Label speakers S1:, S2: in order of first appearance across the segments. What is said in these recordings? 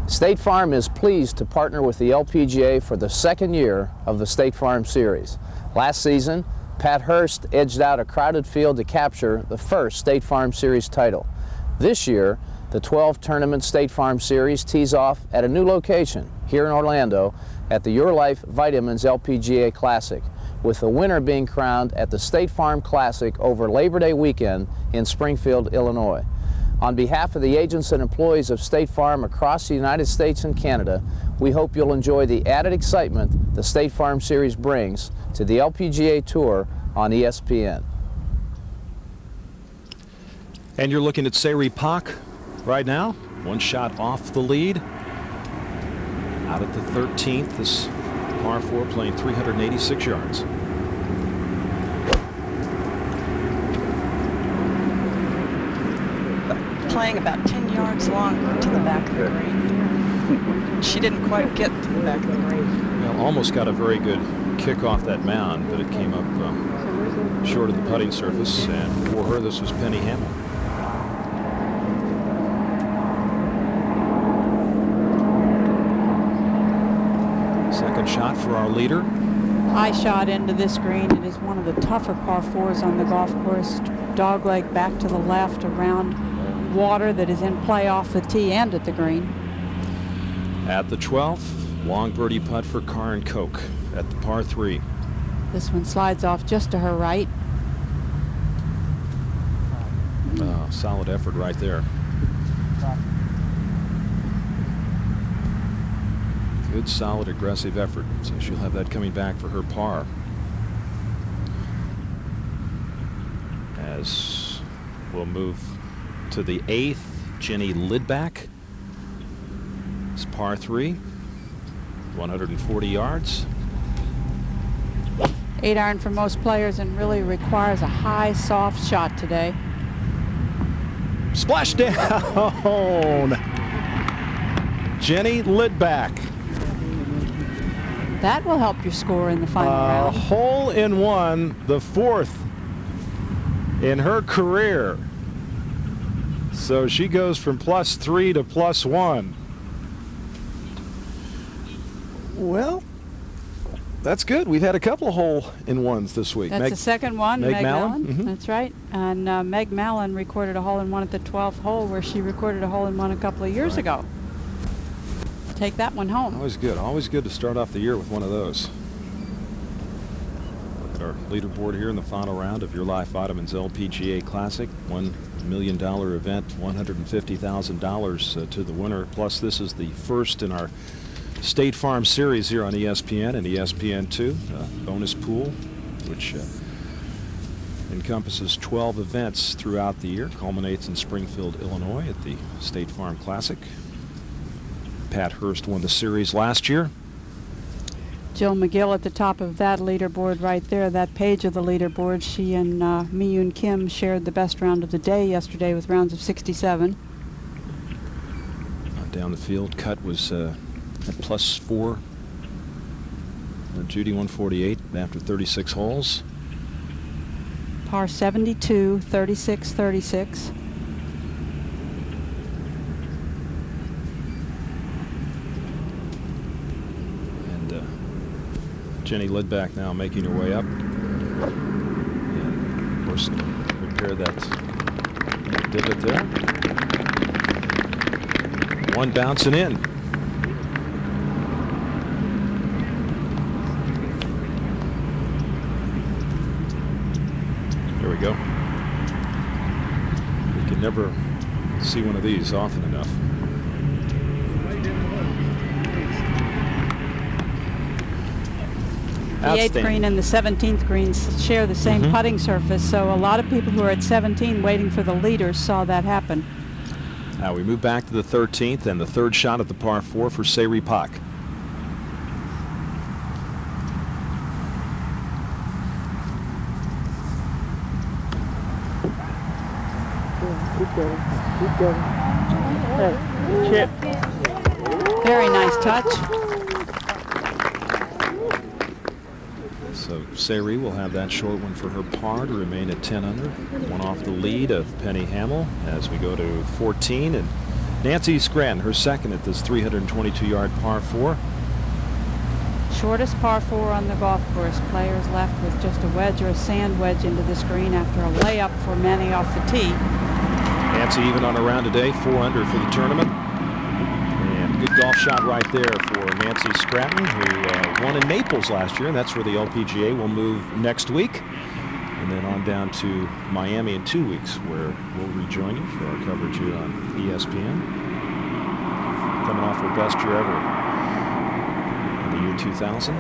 S1: State Farm is pleased to partner with the LPGA for the second year of the State Farm Series. Last season, Pat Hurst edged out a crowded field to capture the first State Farm Series title. This year, the 12-tournament State Farm Series tees off at a new location here in Orlando at the YourLife Vitamins LPGA Classic, with the winner being crowned at the State Farm Classic over Labor Day weekend in Springfield, Illinois. On behalf of the agents and employees of State Farm across the United States and Canada, we hope you'll enjoy the added excitement the State Farm Series brings to the LPGA Tour on ESPN.
S2: And you're looking at Sairi Pak right now, one shot off the lead. Out at the 13th, this par 4 playing 386 yards.
S3: Playing about 10 yards longer to the back of the green. She didn't quite get to the back of the green.
S2: Well, almost got a very good kick off that mound, but it came up short of the putting surface, and for her this was Penny Hamill. Second shot for our leader.
S4: High shot into this green. It is one of the tougher par 4s on the golf course. Dogleg back to the left around water that is in play off the tee and at the green.
S2: At the 12th, long birdie putt for Karen Koch at the par 3.
S4: This one slides off just to her right.
S2: Solid effort right there. Good, solid, aggressive effort. So she'll have that coming back for her par. As we'll move to the 8th, Jenny Lidback. It's par 3, 140 yards.
S4: 8-iron for most players and really requires a high, soft shot today.
S2: Splash down. Jenny Lidback.
S4: That will help your score in the final round.
S2: Hole in one, the 4th in her career. So she goes from +3 to +1. Well, that's good. We've had a couple of hole-in-ones this week.
S4: That's the second one, Meg Mallon.
S2: Mm-hmm.
S4: That's right. And Meg Mallon recorded a hole-in-one at the 12th hole, where she recorded a hole-in-one a couple of years ago. Take that one home.
S2: Always good. Always good to start off the year with one of those. Look at our leaderboard here in the final round of YourLife Vitamins LPGA Classic. $1 million event, $150,000 to the winner. Plus, this is the first in our State Farm Series here on ESPN and ESPN2. Bonus pool, which encompasses 12 events throughout the year. Culminates in Springfield, Illinois at the State Farm Classic. Pat Hurst won the series last year.
S4: Jill McGill at the top of that leaderboard right there, that page of the leaderboard. She and Mi-Yoon Kim shared the best round of the day yesterday with rounds of 67.
S2: Down the field, Cut was at +4. Judy 148 after 36 holes.
S4: Par 72, 36, 36.
S2: Jenny Lidback now making her way up. And of course, repair that divot there. One bouncing in. There we go. We can never see one of these often enough.
S4: The 8th green and the 17th greens share the same putting surface, so a lot of people who are at 17 waiting for the leaders saw that happen.
S2: Now we move back to the 13th and the third shot at the par 4 for Sairi Pak.
S4: Chip. Very nice touch.
S2: So Sairi will have that short one for her par to remain at 10 under. One off the lead of Penny Hamill as we go to 14. And Nancy Scranton, her second at this 322-yard par 4.
S4: Shortest par 4 on the golf course. Players left with just a wedge or a sand wedge into this green after a layup for many off the tee.
S2: Nancy even on a round today, 4 under for the tournament. And good golf shot right there for Nancy Scranton, who won in Naples last year, and that's where the LPGA will move next week. And then on down to Miami in 2 weeks, where we'll rejoin you for our coverage here on ESPN. Coming off her best year ever in the year 2000.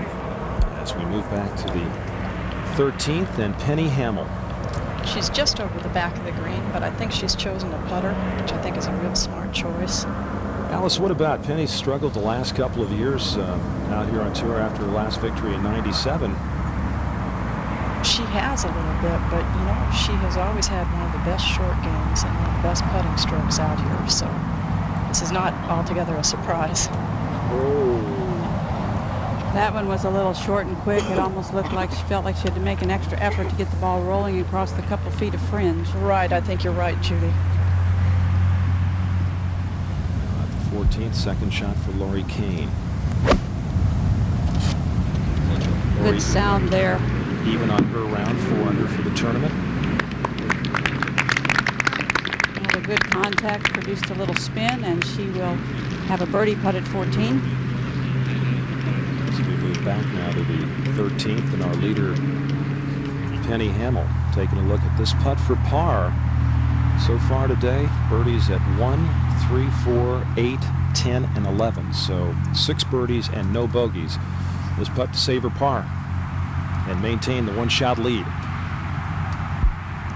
S2: As we move back to the 13th, and Penny Hamill.
S3: She's just over the back of the green, but I think she's chosen a putter, which I think is a real smart choice.
S2: Alice, what about Penny's struggled the last couple of years out here on tour after her last victory in '97?
S3: She has a little bit, but you know, she has always had one of the best short games and one of the best putting strokes out here, so this is not altogether a surprise.
S4: That one was a little short and quick. It almost looked like she felt like she had to make an extra effort to get the ball rolling across the couple feet of fringe.
S3: Right, I think you're right, Judy.
S2: At the 14th, second shot for Lori Kane.
S4: Good sound there.
S2: Even on her round, 4 under for the tournament.
S4: Had a good contact, produced a little spin, and she will have a birdie putt at 14.
S2: So we move back now to the 13th, and our leader, Penny Hamill, taking a look at this putt for par. So far today, birdies at 1, 3, 4, 8, 10, and 11. So 6 birdies and no bogeys. This putt to save her par and maintain the one-shot lead.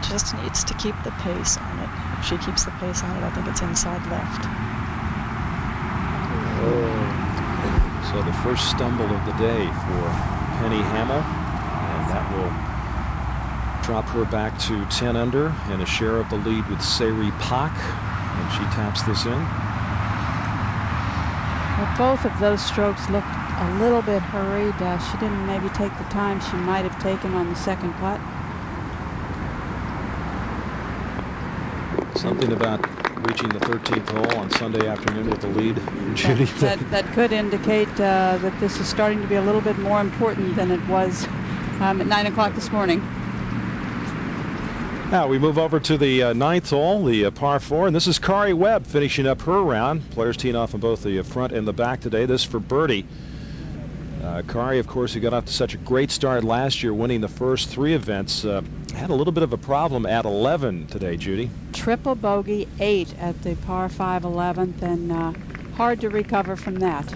S3: Just needs to keep the pace on it. If she keeps the pace on it, I think it's inside left.
S2: So the first stumble of the day for Penny Hamill, and that will drop her back to 10 under and a share of the lead with Seri Pak, and she taps this in.
S4: Well, both of those strokes looked a little bit hurried. She didn't maybe take the time she might have taken on the second putt.
S2: Something about reaching the 13th hole on Sunday afternoon with the lead, Judy.
S4: That could indicate that this is starting to be a little bit more important than it was at 9 o'clock this morning.
S2: Now we move over to the 9th hole, the par 4, and this is Kari Webb finishing up her round. Players teeing off on both the front and the back today. This for birdie. Kari, of course, who got off to such a great start last year, winning the first 3 events, had a little bit of a problem at 11 today, Judy.
S4: Triple bogey 8 at the par 5 11th, and hard to recover from that.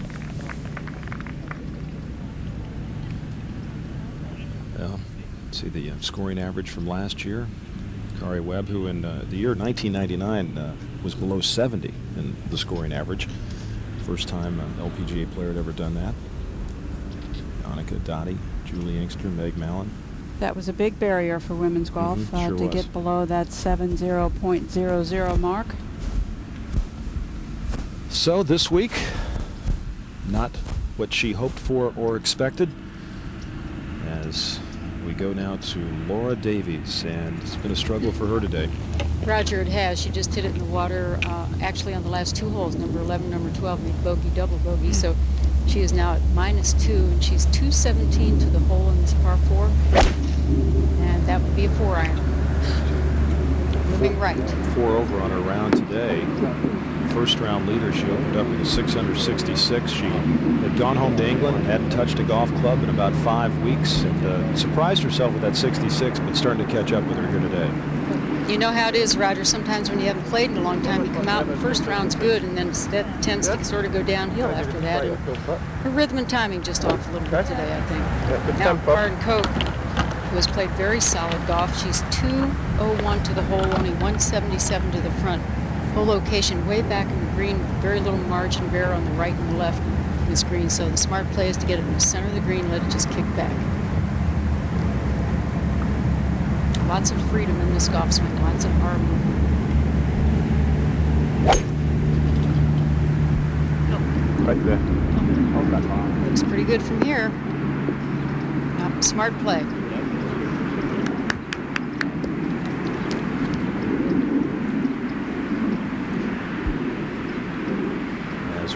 S2: Well, see the scoring average from last year. Kari Webb, who in the year 1999 was below 70 in the scoring average. First time an LPGA player had ever done that. Annika Dottie, Julie Inkster, Meg Mallon.
S4: That was a big barrier for women's golf
S2: Sure
S4: to
S2: was.
S4: get below that 70.00 mark.
S2: So this week, not what she hoped for or expected, as we go now to Laura Davies, and it's been a struggle for her today.
S5: Roger, it has. She just hit it in the water, actually on the last 2 holes, number 11, number 12, made bogey, double bogey. So she is now at -2, and she's 217 to the hole in this par 4, and that would be a 4-iron. Moving right.
S2: 4 over on her round today. First round leader, she opened up with a 666. She had gone home to England and hadn't touched a golf club in about 5 weeks, and surprised herself with that 66, but starting to catch up with her here today.
S5: You know how it is, Roger. Sometimes when you haven't played in a long time, you come out and the first round's good, and then that tends to sort of go downhill after that. And her rhythm and timing just off a little bit today, I think. Now, Barton Cope, who has played very solid golf, she's 201 to the hole, only 177 to the front. Hole location way back in the green, very little margin of error on the right and the left of this green. So the smart play is to get it in the center of the green, let it just kick back. Lots of freedom in this golf swing, lots of arm movement.
S6: Right there.
S5: Looks pretty good from here. Now, smart play.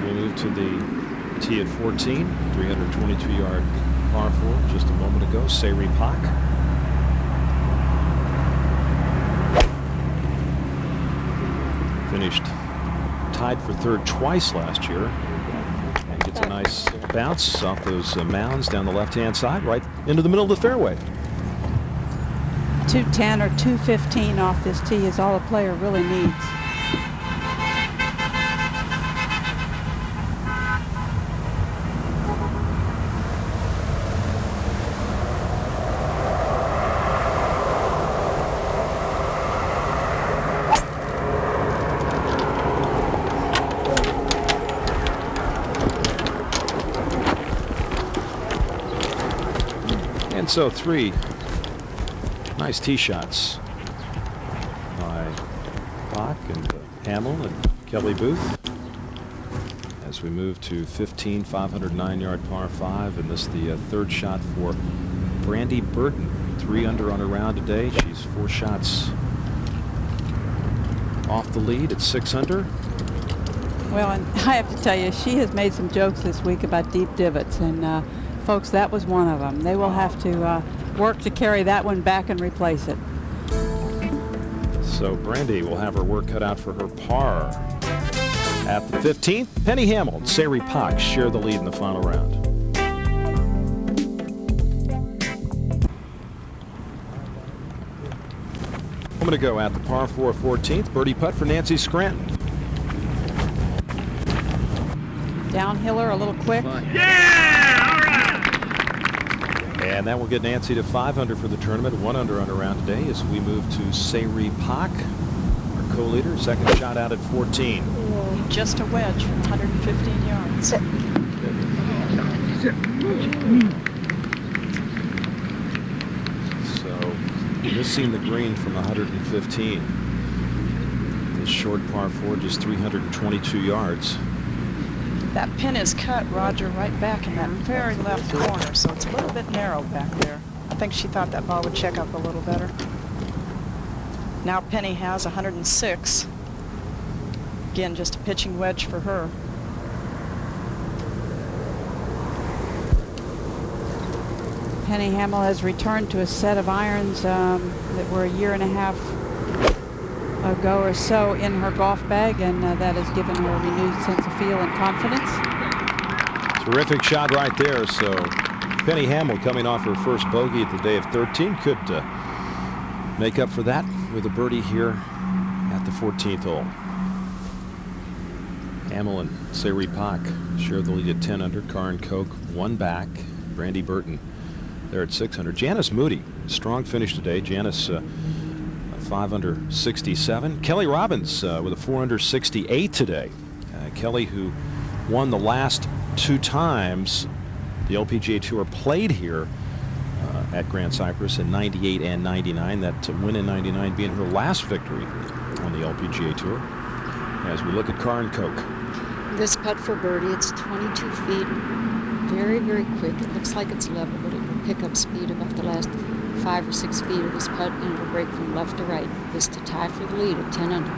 S2: we move to the tee at 14, 322-yard par 4 just a moment ago. Sayri Pak. Finished tied for third twice last year. And gets a nice bounce off those mounds down the left-hand side, right into the middle of the fairway.
S4: 210 or 215 off this tee is all a player really needs.
S2: And so 3 nice tee shots by Bach and Hamill and Kelly Booth as we move to 15, 509-yard par 5, and this is the third shot for Brandy Burton. 3 under on her round today. She's 4 shots off the lead at 6 under.
S4: Well, and I have to tell you, she has made some jokes this week about deep divots, and folks, that was one of them. They will have to work to carry that one back and replace it.
S2: So Brandy will have her work cut out for her par. At the 15th, Penny Hamill and Sayri Pak share the lead in the final round. I'm going to go at the par 4 14th. Birdie putt for Nancy Scranton.
S4: Downhiller a little quick.
S2: And that will get Nancy to 5 under for the tournament, 1 under on her round today as we move to Sayri Pak, our co-leader. Second shot out at 14.
S3: Just a wedge from 115 yards.
S2: So missing the green from 115. This short par 4, just 322 yards.
S3: That pin is cut, Roger, right back in that very left corner, so it's a little bit narrow back there. I think she thought that ball would check up a little better. Now Penny has 106. Again, just a pitching wedge for her.
S4: Penny Hamill has returned to a set of irons that were a year and a half ago or so in her golf bag, and that has given her a renewed sense of feel and confidence.
S2: Terrific shot right there. So Penny Hamill, coming off her first bogey at the day of 13, could make up for that with a birdie here at the 14th hole. Hamill and Sayri Pak share the lead at 10 under. Karin Koch 1 back. Brandy Burton there at 6 under. Janice Moody, strong finish today. Janice 5 under 67. Kelly Robbins with a 4 under 68 today. Kelly, who won the last 2 times the LPGA Tour played here at Grand Cypress in 98 and 99. That win in 99 being her last victory on the LPGA Tour. As we look at Karin Koch.
S5: This putt for birdie, it's 22 feet. Very, very quick. It looks like it's level, but it will pick up speed about the last 5 or 6 feet of this putt, and it'll break from left to right. This to tie for the lead at 10 under.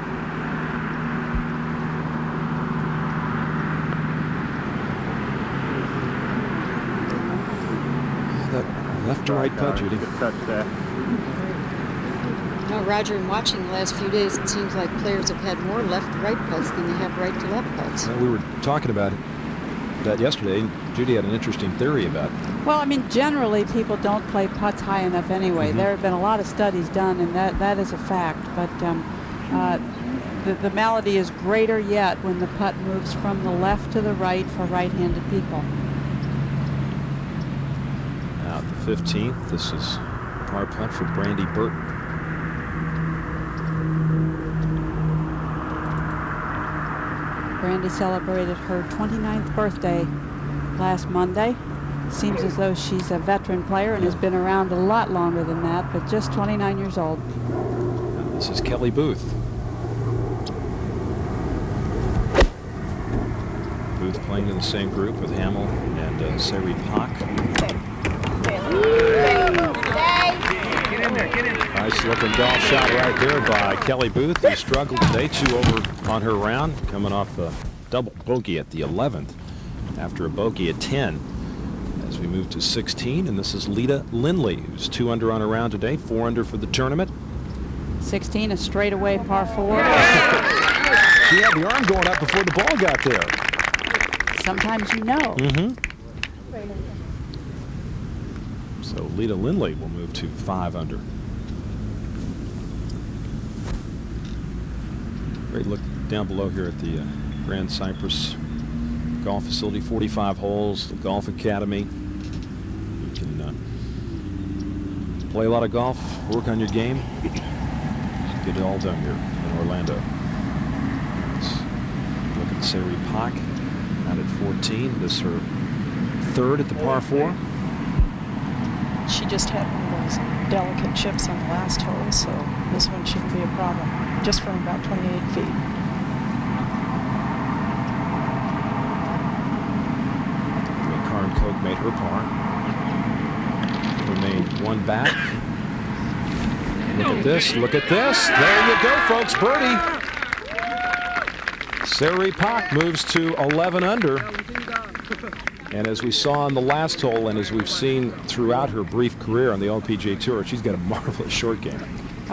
S2: That left to right putt, Judy.
S5: No, Roger, in watching the last few days, it seems like players have had more left to right putts than they have right to left putts.
S2: We were talking about that yesterday. Judy had an interesting theory about it.
S4: Well, I mean, generally people don't play putts high enough anyway. There have been a lot of studies done, and that is a fact. But the malady is greater yet when the putt moves from the left to the right for right-handed people.
S2: Now at the 15th, this is par putt for Brandy Burton.
S4: Brandy celebrated her 29th birthday last Monday. Seems as though she's a veteran player and has been around a lot longer than that, but just 29 years old.
S2: And this is Kelly Booth. Booth playing in the same group with Hamill and Sayri Pak. Nice looking golf shot right there by Kelly Booth. Who struggled today, 2 over on her round, coming off a double bogey at the 11th after a bogey at 10 as we move to 16. And this is Lita Lindley, who's 2 under on a round today, 4 under for the tournament.
S4: 16, a straightaway par 4.
S2: She had the arm going up before the ball got there.
S4: Sometimes you know.
S2: So Lita Lindley will move to 5 under. Great look down below here at the Grand Cypress Golf Facility. 45 holes, the Golf Academy. You can play a lot of golf, work on your game, get it all done here in Orlando. Let's look at Sari Pak out at 14. This is her 3rd at the par 4.
S3: She just had one of those delicate chips on the last hole, so this one shouldn't be a problem. Just from about 28 feet.
S2: Karen Koch made her par. Remained 1 back. Look at this, look at this. There you go, folks, birdie. Sari Pak moves to 11 under. And as we saw on the last hole, and as we've seen throughout her brief career on the LPGA Tour, she's got a marvelous short game.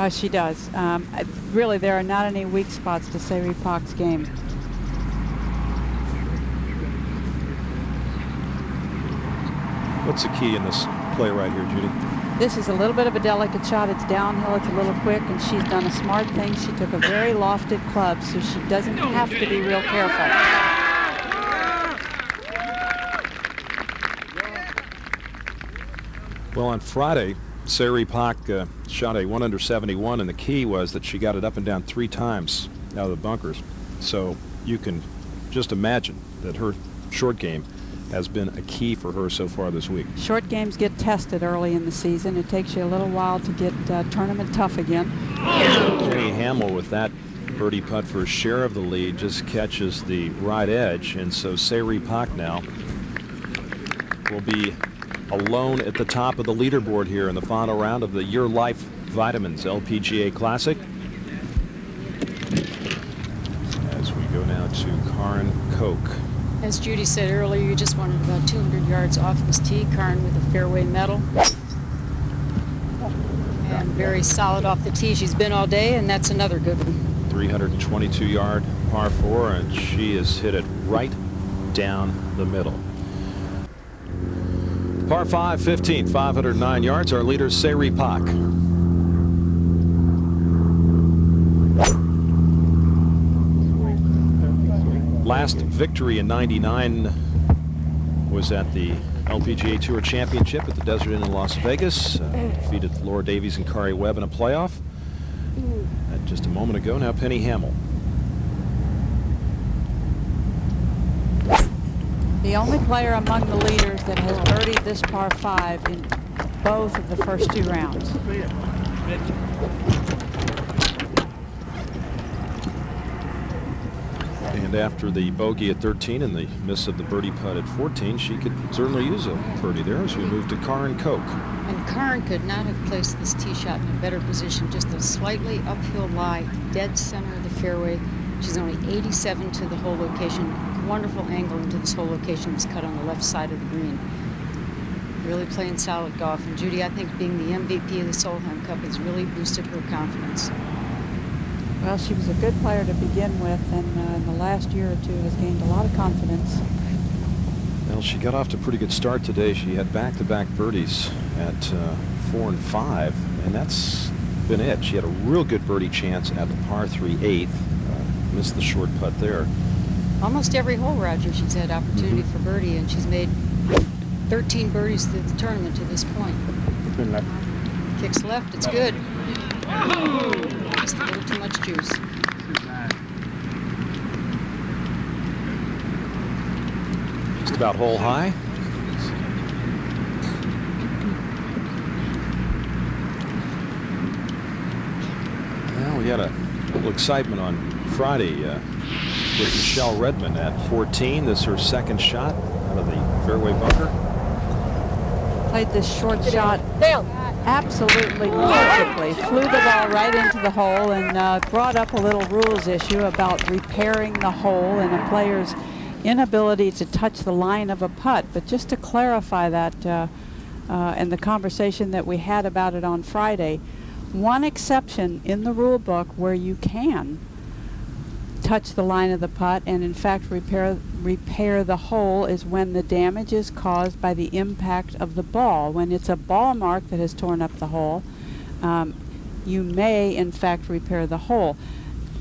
S4: She does. Really, there are not any weak spots to Sari Pak's game.
S2: What's the key in this play right here, Judy?
S4: This is a little bit of a delicate shot. It's downhill, it's a little quick, and she's done a smart thing. She took a very lofted club, so she doesn't have to be real careful.
S2: Well, on Friday, Sari Pak shot a 1 under 71, and the key was that she got it up and down 3 times out of the bunkers. So you can just imagine that her short game has been a key for her so far this week.
S4: Short games get tested early in the season. It takes you a little while to get tournament tough again.
S2: Penny Hamill with that birdie putt for a share of the lead just catches the right edge, and so Sari Pak now will be alone at the top of the leaderboard here in the final round of the YourLife Vitamins LPGA Classic. As we go now to Karen Koch.
S5: As Judy said earlier, you just wanted about 200 yards off this tee. Karen with a fairway medal. And very solid off the tee. She's been all day, and that's another good one.
S2: 322-yard par 4, and she has hit it right down the middle. Par 5, 15, 509 yards. Our leader, Sari Pak. Last victory in '99 was at the LPGA Tour Championship at the Desert Inn in Las Vegas. Defeated Laura Davies and Kari Webb in a playoff. Just a moment ago, now Penny Hamill.
S4: The only player among the leaders that has birdied this par 5 in both of the first 2 rounds.
S2: And after the bogey at 13 and the miss of the birdie putt at 14, she could certainly use a birdie there as we move to Karen Koch.
S5: And Karen could not have placed this tee shot in a better position. Just a slightly uphill lie, dead center of the fairway. She's only 87 to the hole location. Wonderful angle into this whole location. It's cut on the left side of the green. Really playing solid golf. And Judy, I think being the MVP of the Solheim Cup has really boosted her confidence.
S4: Well, she was a good player to begin with, and in the last year or 2 has gained a lot of confidence.
S2: Well, she got off to a pretty good start today. She had back-to-back birdies at 4 and 5, and that's been it. She had a real good birdie chance at the par 3 8th. Missed the short putt there.
S5: Almost every hole, Roger, she's had opportunity for birdie, and she's made 13 birdies through the tournament to this point. Kicks left, it's good. Just a little too much juice.
S2: Just about hole high. Well, we had a little excitement on Friday with Michelle Redmond at 14. This is her second shot out of the fairway bunker.
S4: Played this short shot absolutely perfectly. Flew the ball right into the hole and brought up a little rules issue about repairing the hole and a player's inability to touch the line of a putt. But just to clarify that and the conversation that we had about it on Friday, one exception in the rule book where you can touch the line of the putt and in fact repair the hole is when the damage is caused by the impact of the ball. When it's a ball mark that has torn up the hole, you may in fact repair the hole.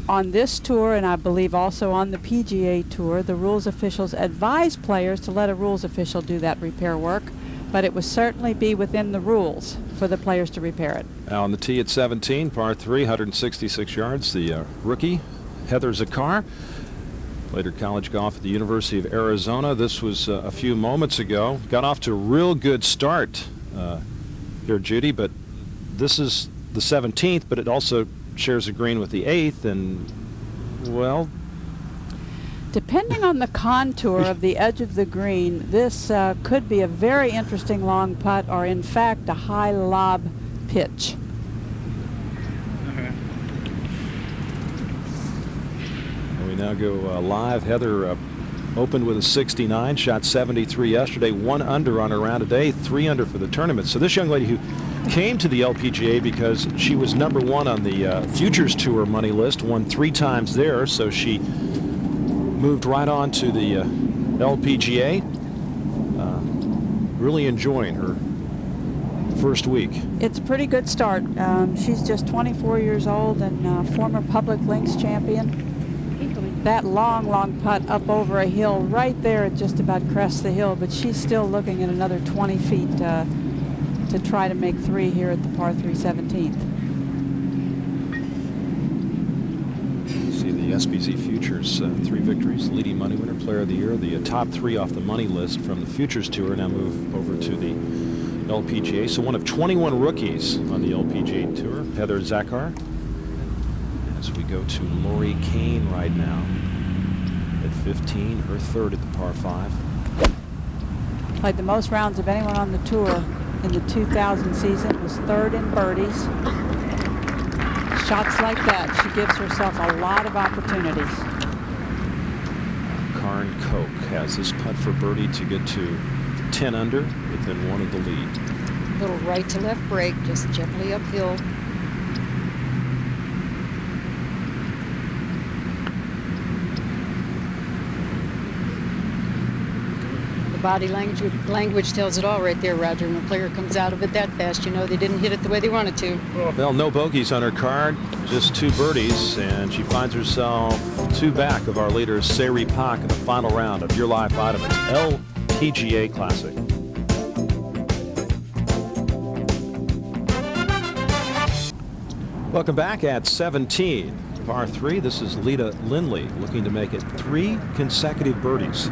S4: On this tour, and I believe also on the PGA Tour, the rules officials advise players to let a rules official do that repair work, but it would certainly be within the rules for the players to repair it.
S2: Now on the tee at 17, par 3, 166 yards, the rookie, Heather Zakar, played her college golf at the University of Arizona. This was a few moments ago. Got off to a real good start here, Judy, but this is the 17th, but it also shares a green with the 8th, and, well,
S4: depending on the contour of the edge of the green, this could be a very interesting long putt or in fact a high lob pitch.
S2: We now go live. Heather opened with a 69, shot 73 yesterday, 1 under on her round today, 3 under for the tournament. So this young lady who came to the LPGA because she was #1 on the Futures Tour money list, won 3 times there, so she moved right on to the LPGA. Really enjoying her first week.
S4: It's a pretty good start. She's just 24 years old and former Public Links champion. That long putt up over a hill right there, it just about crests the hill, but she's still looking at another 20 feet to try to make 3 here at the par 3 17th.
S2: See the SBZ Futures, 3 victories, leading money winner, player of the year, the top 3 off the money list from the Futures Tour now move over to the LPGA. So one of 21 rookies on the LPGA Tour, Heather Zakar. As we go to Lori Kane right now at 15, her 3rd at the par 5.
S4: Played the most rounds of anyone on the tour in the 2000 season, was 3rd in birdies. Shots like that, she gives herself a lot of opportunities.
S2: Karen Koch has this putt for birdie to get to 10 under within 1 of the lead.
S5: Little right to left break, just gently uphill. Body language tells it all right there, Roger. When a player comes out of it that fast, you know they didn't hit it the way they wanted to.
S2: Well, no bogeys on her card, just 2 birdies, and she finds herself 2 back of our leader, Sari Pak, in the final round of YourLife Vitamins LPGA Classic. Welcome back at 17, par 3. This is Lita Lindley looking to make it 3 consecutive birdies.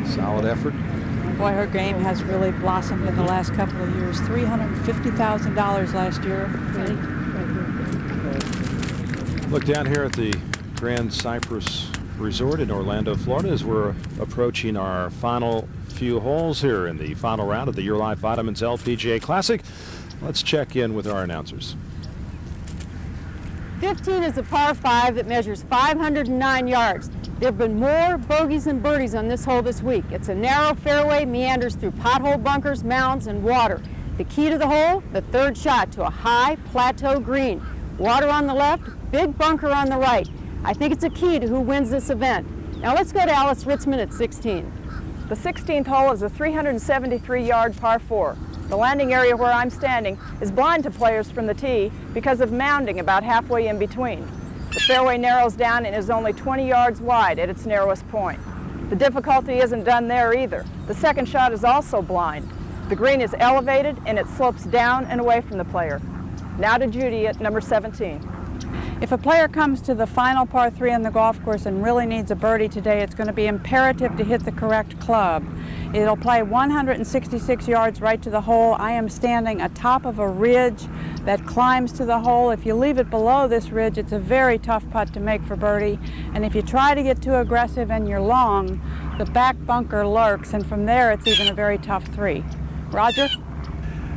S2: Solid effort.
S4: Boy, her game has really blossomed in the last couple of years. $350,000 last year.
S2: Look down here at the Grand Cypress Resort in Orlando, Florida, as we're approaching our final few holes here in the final round of the YourLife Vitamins LPGA Classic. Let's check in with our announcers.
S7: 15 is a par 5 that measures 509 yards. There have been more bogeys than birdies on this hole this week. It's a narrow fairway, meanders through pothole bunkers, mounds, and water. The key to the hole, the 3rd shot to a high plateau green. Water on the left, big bunker on the right. I think it's a key to who wins this event. Now let's go to Alice Ritzman at 16.
S8: The 16th hole is a 373-yard par 4. The landing area where I'm standing is blind to players from the tee because of mounding about halfway in between. The fairway narrows down and is only 20 yards wide at its narrowest point. The difficulty isn't done there either. The 2nd shot is also blind. The green is elevated and it slopes down and away from the player. Now to Judy at number 17.
S4: If a player comes to the final par 3 on the golf course and really needs a birdie today, it's going to be imperative to hit the correct club. It'll play 166 yards right to the hole. I am standing atop of a ridge that climbs to the hole. If you leave it below this ridge, it's a very tough putt to make for birdie. And if you try to get too aggressive and you're long, the back bunker lurks, and from there it's even a very tough 3. Roger?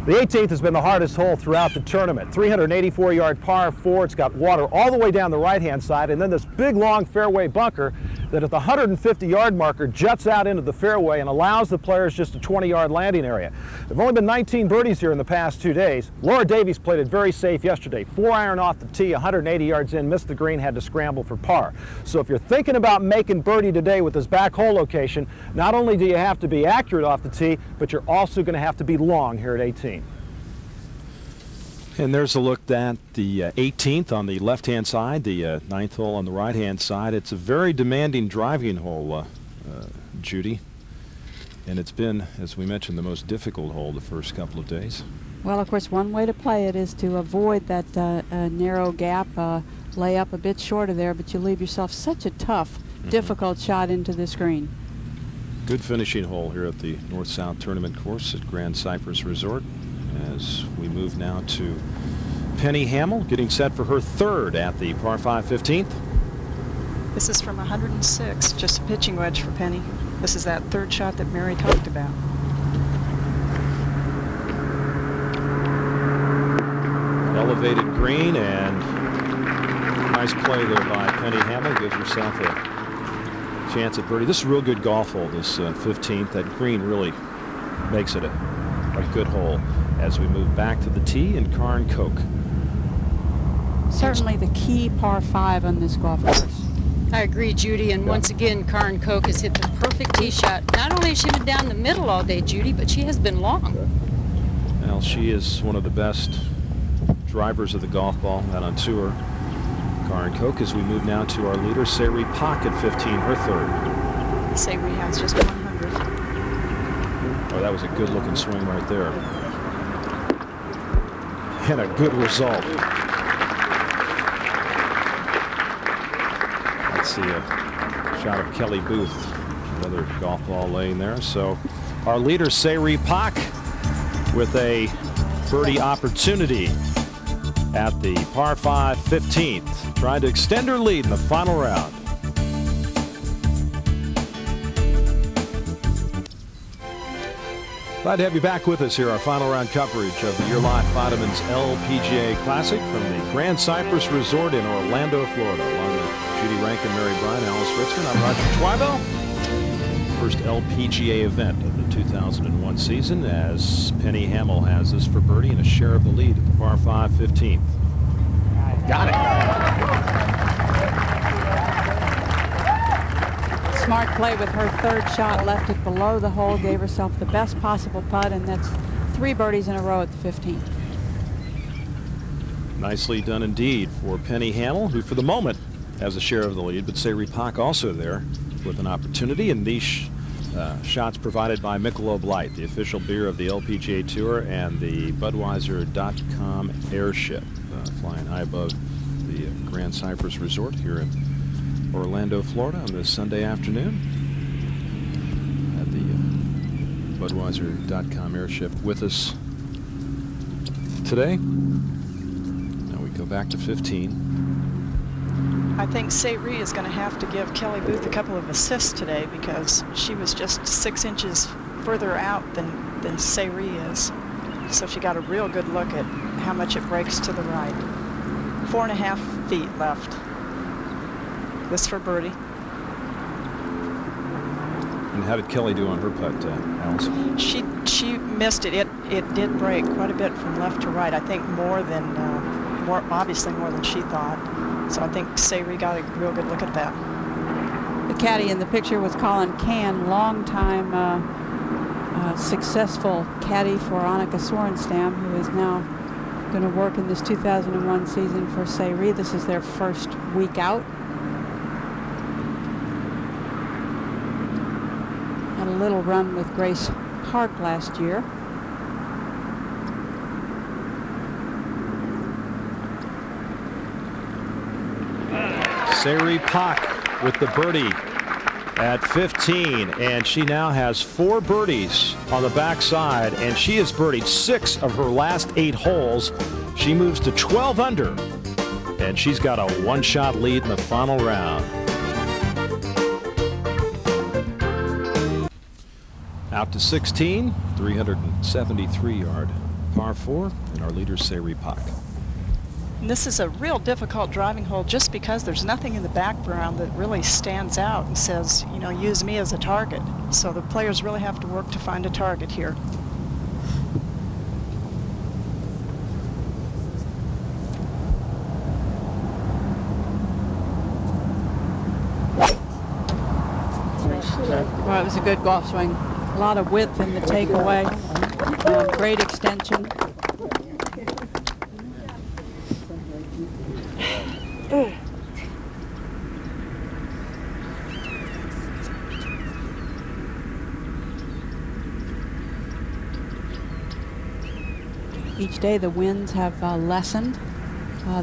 S9: The 18th has been the hardest hole throughout the tournament. 384-yard par 4. It's got water all the way down the right-hand side, and then this big, long fairway bunker that at the 150-yard marker juts out into the fairway and allows the players just a 20-yard landing area. There have only been 19 birdies here in the past 2 days. Laura Davies played it very safe yesterday. 4-iron off the tee, 180 yards in, missed the green, had to scramble for par. So if you're thinking about making birdie today with this back hole location, not only do you have to be accurate off the tee, but you're also going to have to be long here at 18.
S2: And there's a look at the 18th on the left-hand side, the 9th hole on the right-hand side. It's a very demanding driving hole, Judy. And it's been, as we mentioned, the most difficult hole the first couple of days.
S4: Well, of course, one way to play it is to avoid that narrow gap, lay up a bit short of there, but you leave yourself such a tough, difficult shot into this green.
S2: Good finishing hole here at the North-South Tournament course at Grand Cypress Resort. As we move now to Penny Hamill, getting set for her 3rd at the par 5 15th.
S3: This is from 106, just a pitching wedge for Penny. This is that 3rd shot that Mary talked about.
S2: Elevated green, and nice play there by Penny Hamill. Gives herself a chance at birdie. This is a real good golf hole, this 15th. That green really makes it a good hole. As we move back to the tee and Karen Koch.
S4: Certainly the key par 5 on this golf course.
S5: I agree, Judy, and once again, Karen Koch has hit the perfect tee shot. Not only has she been down the middle all day, Judy, but she has been long.
S2: Well, she is one of the best drivers of the golf ball out on tour. Karen Koch, as we move now to our leader, Sayri Pak at 15, her 3rd.
S3: Sayri has just 100.
S2: Oh, that was a good-looking swing right there. And a good result. Let's see a shot of Kelly Booth, another golf ball laying there. So our leader, Sayri Pak, with a birdie opportunity at the par 5 15th, trying to extend her lead in the final round. Glad to have you back with us here, our final round coverage of the YourLife Vitamins LPGA Classic from the Grand Cypress Resort in Orlando, Florida. Along with Judy Rankin, Mary Bryan, Alice Ritzman, I'm Roger Twybo. First LPGA event of the 2001 season, as Penny Hamill has this for birdie and a share of the lead at the par 5 15th.
S9: Got it.
S4: Smart play with her 3rd shot, left it below the hole, gave herself the best possible putt, and that's 3 birdies in a row at the 15th.
S2: Nicely done indeed for Penny Hamill, who for the moment has a share of the lead, but Sayri Pak also there with an opportunity, and these shots provided by Michelob Light, the official beer of the LPGA Tour, and the Budweiser.com airship, flying high above the Grand Cypress Resort here in Orlando, Florida on this Sunday afternoon. Had the Budweiser.com airship with us today. Now we go back to 15.
S3: I think Sayri is going to have to give Kelly Booth a couple of assists today because she was just 6 inches further out than Sayri is. So she got a real good look at how much it breaks to the right. 4.5 feet left. This for birdie.
S2: And how did Kelly do on her putt, Alice?
S3: She missed it. It did break quite a bit from left to right. I think obviously more than she thought. So I think Sayri got a real good look at that.
S4: The caddy in the picture was Colin Can, longtime successful caddy for Annika Sorenstam, who is now going to work in this 2001 season for Sayri. This is their first week out. Had a little run with Grace Park last year.
S2: Sairi Pak with the birdie at 15, and she now has 4 birdies on the backside, and she has birdied 6 of her last 8 holes. She moves to 12 under, and she's got a 1-shot lead in the final round. Out to 16, 373-yard par 4, and our leader Sairi Pak.
S3: And this is a real difficult driving hole just because there's nothing in the background that really stands out and says, you know, use me as a target. So the players really have to work to find a target here.
S4: Well, it was a good golf swing. A lot of width in the takeaway. Great extension. Each day the winds have lessened.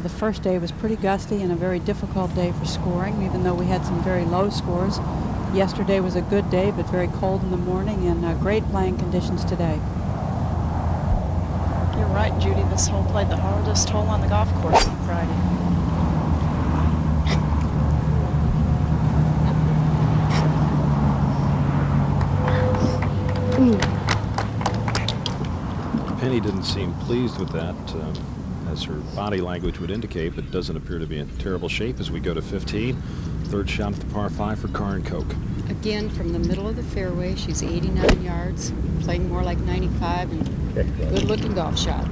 S4: The first day was pretty gusty and a very difficult day for scoring, even though we had some very low scores. Yesterday was a good day, but very cold in the morning, and great playing conditions today.
S3: You're right, Judy. This hole played the hardest hole on the golf course on Friday.
S2: Penny didn't seem pleased with that, as her body language would indicate, but doesn't appear to be in terrible shape as we go to 15. Third shot at the par 5 for Karin Koch.
S5: Again, from the middle of the fairway, she's 89 yards, playing more like 95, and good-looking golf shot.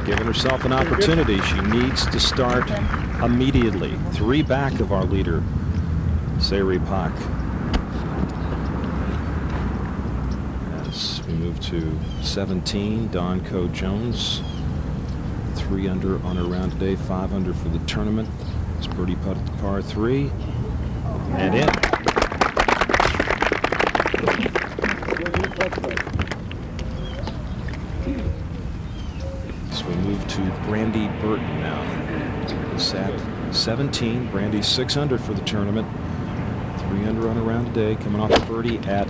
S2: Giving herself an opportunity. She needs to start immediately. 3 back of our leader, Sairi Pak. As we move to 17, Dawn Coe Jones. 3 under on her round today, 5 under for the tournament. It's birdie putt at the par 3. And in. So we move to Brandy Burton now. It's at 17. Brandy 6 under for the tournament. 3 under on her round today, coming off a birdie at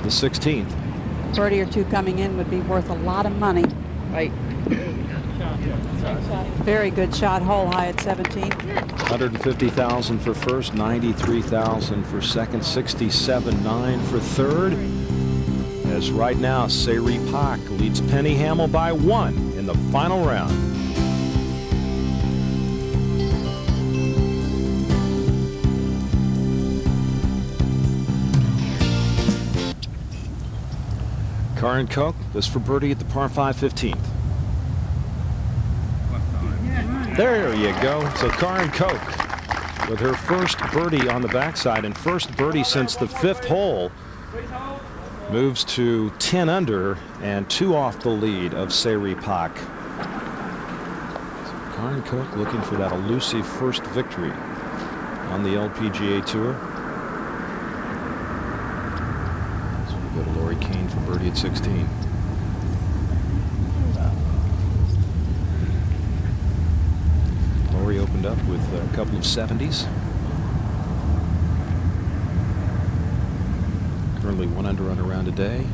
S2: the 16th.
S4: Birdie or 2 coming in would be worth a lot of money.
S3: Right.
S4: Very good shot, hole high at 17.
S2: 150,000 for first, 93,000 for second, 67.9 for third. As right now, Sairi Pak leads Penny Hamill by 1 in the final round. Karin Koch, this for birdie at the par 5 15th. There you go. So Karin Koch with her first birdie on the backside, and first birdie since the 5th hole, moves to 10 under and 2 off the lead of Sairi Pak. So Karin Koch looking for that elusive first victory on the LPGA Tour. So we go to Lori Kane for birdie at 16. Lori opened up with a couple of 70s. Currently 1 under on a round today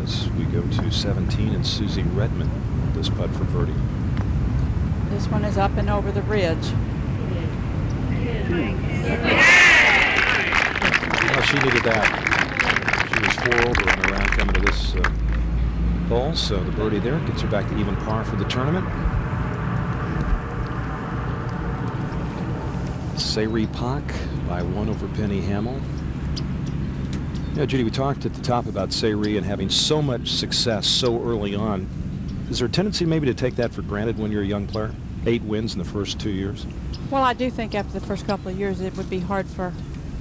S2: as we go to 17, and Susie Redmond this putt for birdie.
S4: This one is up and over the ridge.
S2: Well, she needed that. She was 4 over on a round coming to this hole, so the birdie there gets her back to even par for the tournament. Sairi Pak by 1 over Penny Hamill. Yeah, Judy, we talked at the top about Sairi and having so much success so early on. Is there a tendency maybe to take that for granted when you're a young player? 8 wins in the first 2 years?
S4: Well, I do think after the first couple of years it would be hard for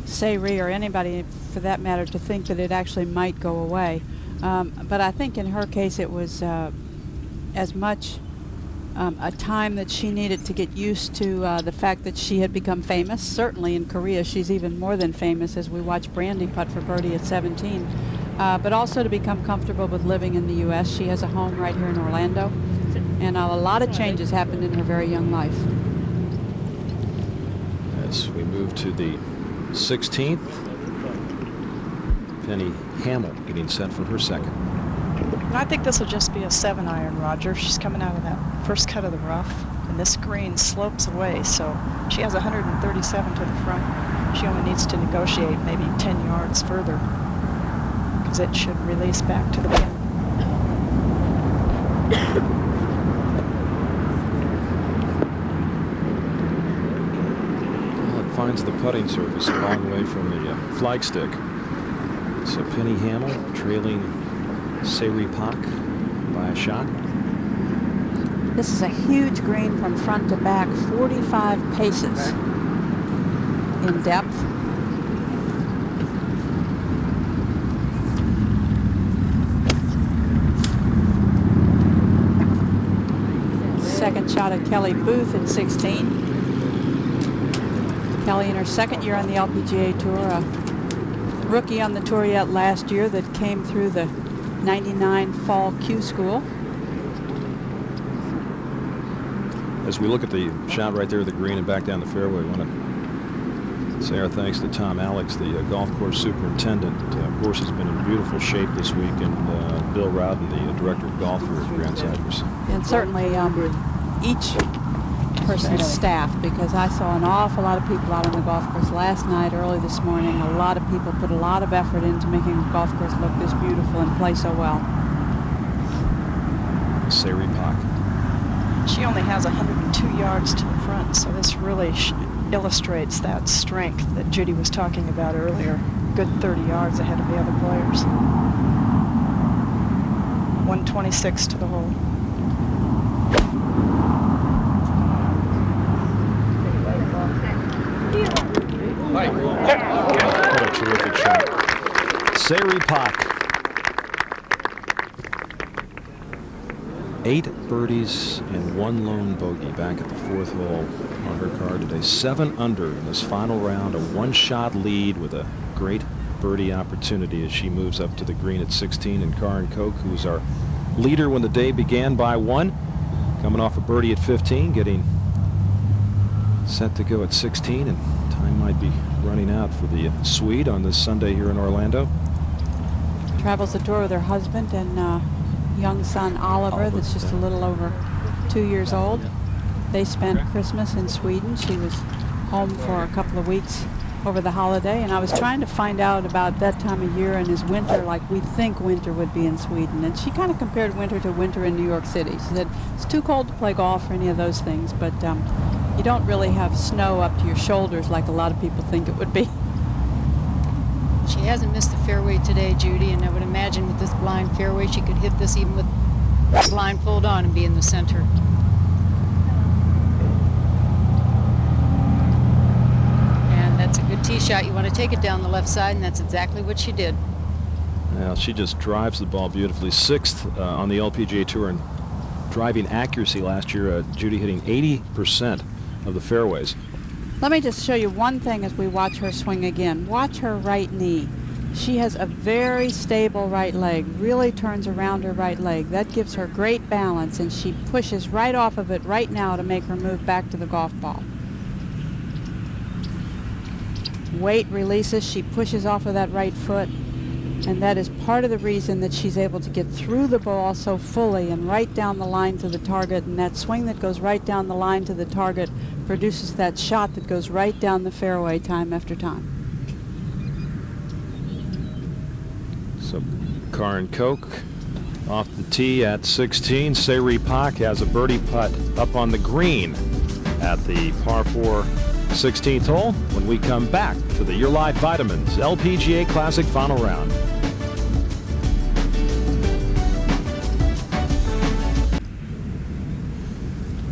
S4: Sairi or anybody for that matter to think that it actually might go away. But I think in her case it was as much a time that she needed to get used to the fact that she had become famous. Certainly in Korea she's even more than famous, as we watch Brandy putt for birdie at 17. But also to become comfortable with living in the U.S. She has a home right here in Orlando, and a lot of changes happened in her very young life.
S2: as we move to the 16th. Penny Hamill getting set for her second.
S3: And I think this will just be a 7-iron, Roger. She's coming out of that first cut of the rough, and this green slopes away, so she has 137 to the front. She only needs to negotiate maybe 10 yards further, because it should release back to the pin.
S2: Well, it finds the putting surface a long way from the flagstick. So Penny Hamill trailing Sayri Pak by a shot.
S4: This is a huge green from front to back, 45 paces in depth. Second shot at Kelly Booth at 16. Kelly in her second year on the LPGA Tour, a rookie on the tour yet last year that came through the 99 fall Q school.
S2: As we look at the shot right there at the green and back down the fairway, I want to say our thanks to Tom Alex, the golf course superintendent. Of course, has been in beautiful shape this week, and Bill Rowden, the director of golf here at Grand Cypress.
S4: And certainly each person's staff, because I saw an awful lot of people out on the golf course last night, early this morning. A lot of people put a lot of effort into making the golf course look this beautiful and play so well.
S2: Sayri Pak.
S3: She only has 102 yards to the front, so this really illustrates that strength that Judy was talking about earlier. Good 30 yards ahead of the other players. 126 to the hole.
S2: What a terrific shot. Sayri Pak. 8 birdies and 1 lone bogey back at the 4th hole on her card today. 7 under in this final round, a 1-shot lead with a great birdie opportunity as she moves up to the green at 16. And Karin Koch, who's our leader when the day began by 1, coming off a birdie at 15, getting set to go at 16, and time might be running out for the Swede on this Sunday here in Orlando.
S4: Travels the tour with her husband and young son Oliver, that's just a little over 2 years old. They spent Christmas in Sweden. She was home for a couple of weeks over the holiday, and I was trying to find out about that time of year and is winter like we think winter would be in Sweden. And she kind of compared winter to winter in New York City. She said it's too cold to play golf or any of those things, but you don't really have snow up to your shoulders like a lot of people think it would be.
S5: She hasn't missed the fairway today, Judy, and I would imagine with this blind fairway she could hit this even with the blindfold on and be in the center. And that's a good tee shot. You want to take it down the left side, and that's exactly what she did.
S2: Well, she just drives the ball beautifully. 6th on the LPGA Tour in driving accuracy last year. Judy hitting 80% of the fairways.
S4: Let me just show you one thing as we watch her swing again. Watch her right knee. She has a very stable right leg, really turns around her right leg. That gives her great balance, and she pushes right off of it right now to make her move back to the golf ball. Weight releases, she pushes off of that right foot, and that is part of the reason that she's able to get through the ball so fully and right down the line to the target. And that swing that goes right down the line to the target produces that shot that goes right down the fairway time after time.
S2: So Karin Koch off the tee at 16. Sayri Pak has a birdie putt up on the green at the par 4 16th hole when we come back to the YourLife Vitamins LPGA Classic final round.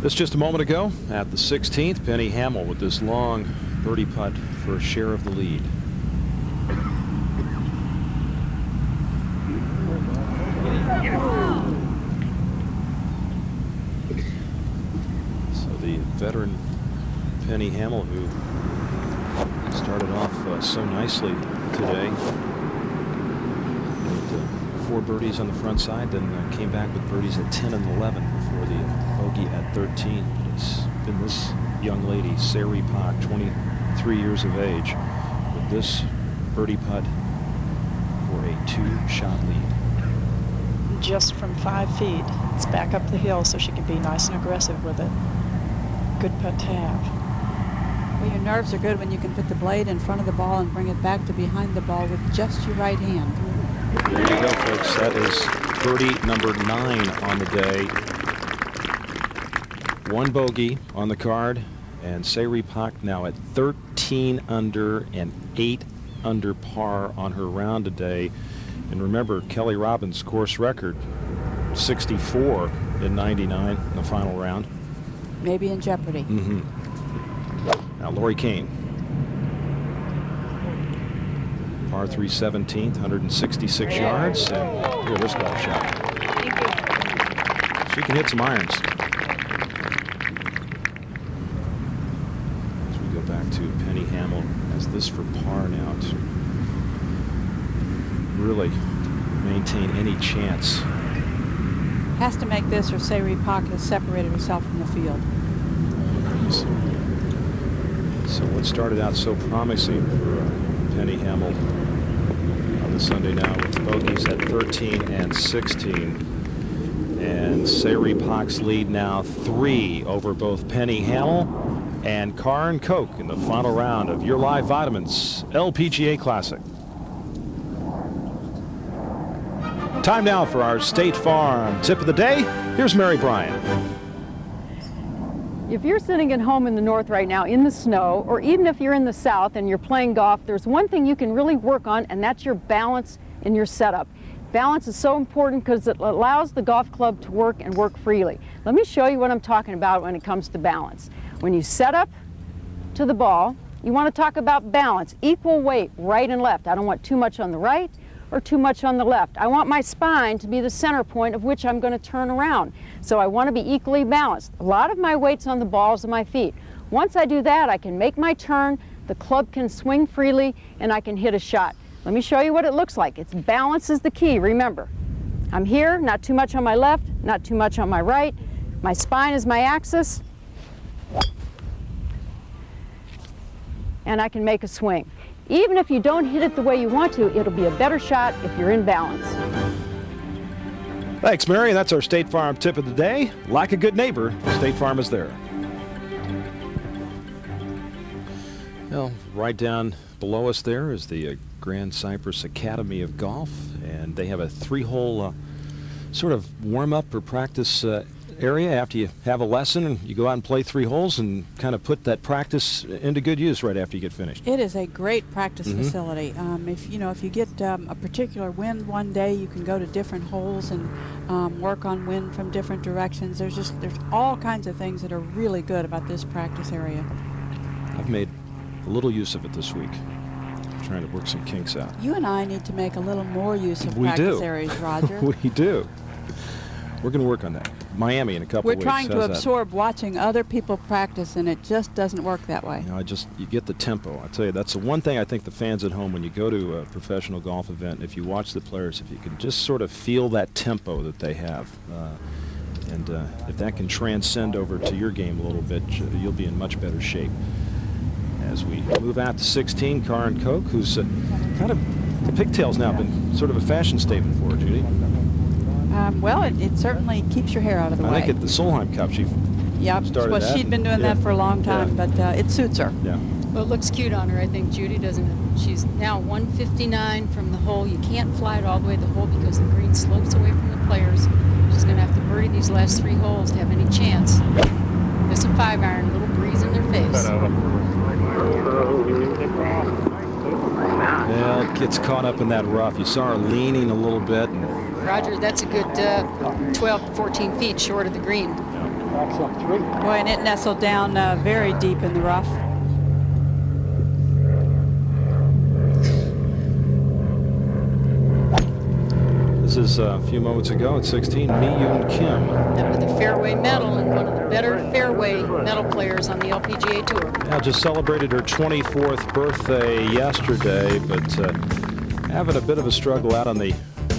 S2: This just a moment ago at the 16th, Penny Hamill with this long birdie putt for a share of the lead. So the veteran Penny Hamill, who started off so nicely today, with 4 birdies on the front side, then came back with birdies at 10 and 11 before the bogey at 13. But it's been this young lady, Sayri Pak, 23 years of age, with this birdie putt for a 2-shot lead.
S3: Just from 5 feet. It's back up the hill so she can be nice and aggressive with it. Good putt to have.
S4: Well, your nerves are good when you can put the blade in front of the ball and bring it back to behind the ball with just your right hand.
S2: There you go, folks. That is birdie number 9 on the day. 1 bogey on the card, and Sayri Pak now at 13 under and 8 under par on her round today. And remember, Kelly Robbins' course record, 64 in 99 in the final round.
S4: Maybe in jeopardy.
S2: Now Lori Kane. Par 3 17th, 166 yards. And look at this golf shot. She can hit some irons. As we go back to Penny Hamill, has this for par now to really maintain any chance.
S4: Has to make this, or Sayri Pak has separated herself from the field.
S2: So what started out so promising for Penny Hamill on the Sunday now with bogeys at 13 and 16. And Sayri Pak's lead now 3 over both Penny Hamill and Karen Koch in the final round of YourLife Vitamins LPGA Classic. Time now for our State Farm tip of the day. Here's Mary Bryan.
S7: If you're sitting at home in the north right now in the snow, or even if you're in the south and you're playing golf, there's one thing you can really work on, and that's your balance in your setup. Balance is so important because it allows the golf club to work and work freely. Let me show you what I'm talking about when it comes to balance. When you set up to the ball, you want to talk about balance, equal weight, right and left. I don't want too much on the right or too much on the left. I want my spine to be the center point of which I'm going to turn around. So I want to be equally balanced. A lot of my weight's on the balls of my feet. Once I do that, I can make my turn, the club can swing freely, and I can hit a shot. Let me show you what it looks like. It's balance is the key, remember. I'm here, not too much on my left, not too much on my right. My spine is my axis. And I can make a swing. Even if you don't hit it the way you want to, it'll be a better shot if you're in balance.
S2: Thanks, Mary. That's our State Farm tip of the day. Like a good neighbor, State Farm is there. Well, right down below us there is the Grand Cypress Academy of Golf, and they have a 3-hole sort of warm-up or practice area after you have a lesson, and you go out and play 3 holes and kind of put that practice into good use right after you get finished.
S4: It is a great practice facility. If you get a particular wind one day, you can go to different holes and work on wind from different directions. There's all kinds of things that are really good about this practice area.
S2: I've made a little use of it this week, trying to work some kinks out.
S4: You and I need to make a little more use of practice areas, Roger.
S2: We do. We're going to work on that. Miami in a couple
S4: We're
S2: of weeks.
S4: trying to absorb watching other people practice, and it just doesn't work that way.
S2: You get the tempo. I tell you, that's the one thing I think the fans at home, when you go to a professional golf event, if you watch the players, if you can just sort of feel that tempo that they have, and if that can transcend over to your game a little bit, you'll be in much better shape. As we move out to 16, Karen Koch, who's kind of, the pigtail's now been sort of a fashion statement for her, Judy.
S4: Well, it certainly keeps your hair out of the way.
S2: I think at the Solheim Cup she started
S4: well,
S2: that.
S4: she'd been doing that for a long time, but it suits her.
S2: Yeah.
S5: Well, it looks cute on her, I think, Judy, doesn't it? She's now 159 from the hole. You can't fly it all the way to the hole because the green slopes away from the players. She's going to have to birdie these last 3 holes to have any chance. Miss a 5-iron, little breeze in their face.
S2: Well, it gets caught up in that rough. You saw her leaning a little bit.
S5: Roger, that's a good 12, 14 feet short of the green.
S4: Boy, and it nestled down very deep in the rough.
S2: This is a few moments ago at 16, Mi-Yoon Kim.
S5: That with a fairway medal and one of the better fairway medal players on the LPGA Tour.
S2: Now just celebrated her 24th birthday yesterday, but having a bit of a struggle out on the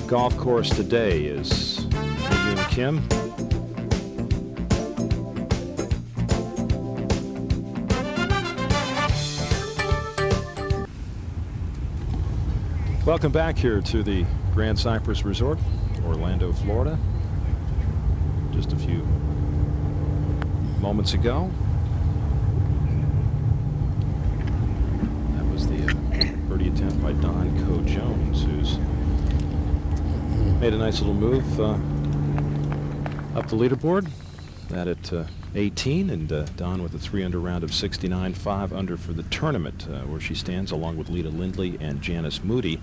S2: golf course today is Mi-Yoon Kim. Welcome back here to the Grand Cypress Resort, Orlando, Florida. Just a few moments ago, that was the birdie attempt by Don Coe Jones, who's made a nice little move up the leaderboard. That at 18, and Don with a 3-under round of 69, 5 under for the tournament, where she stands along with Lita Lindley and Janice Moody.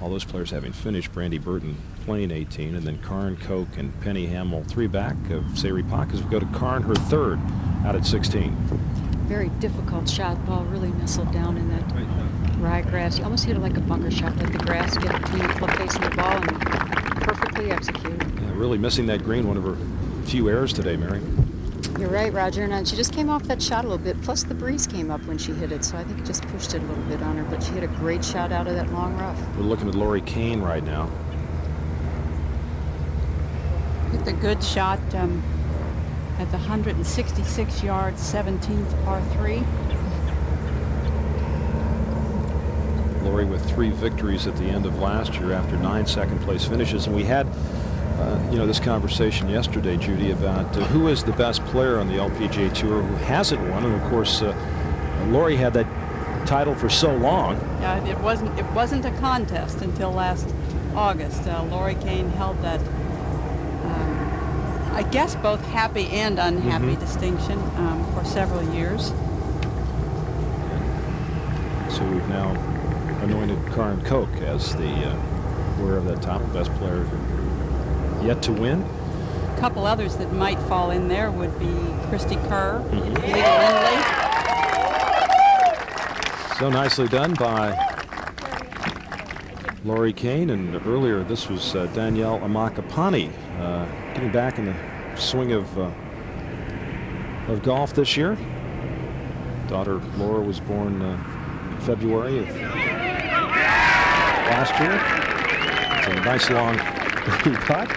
S2: All those players having finished. Brandy Burton playing 18, and then Karen Koch and Penny Hamill 3 back of Sayri Pak as we go to Karen, her 3rd out at 16.
S5: Very difficult shot. Ball really nestled down in that ryegrass. You almost hit it like a bunker shot, like the grass get between the club face and the ball, and perfectly executed.
S2: Yeah, really missing that green. One of her few errors today, Mary.
S5: You're right, Roger, and she just came off that shot a little bit, plus the breeze came up when she hit it, so I think it just pushed it a little bit on her, but she hit a great shot out of that long rough.
S2: We're looking at Lori Kane right now.
S4: Hit the good shot at the 166 yards, 17th par 3.
S2: Lori with 3 victories at the end of last year after 9 second-place finishes, and we had this conversation yesterday, Judy, about who is the best player on the LPGA Tour who hasn't won, and of course, Lori had that title for so long.
S4: Yeah, it wasn't a contest until last August. Lori Kane held that, I guess, both happy and unhappy distinction for several years.
S2: So we've now anointed Karen Koch as the wearer of that title, best player yet to win.
S4: A couple others that might fall in there would be Christy Kerr, Lita Lindley.
S2: So nicely done by Lori Kane, and earlier this was Danielle Amakapani getting back in the swing of golf this year. Daughter Laura was born February of last year. It's a nice long birdie putt.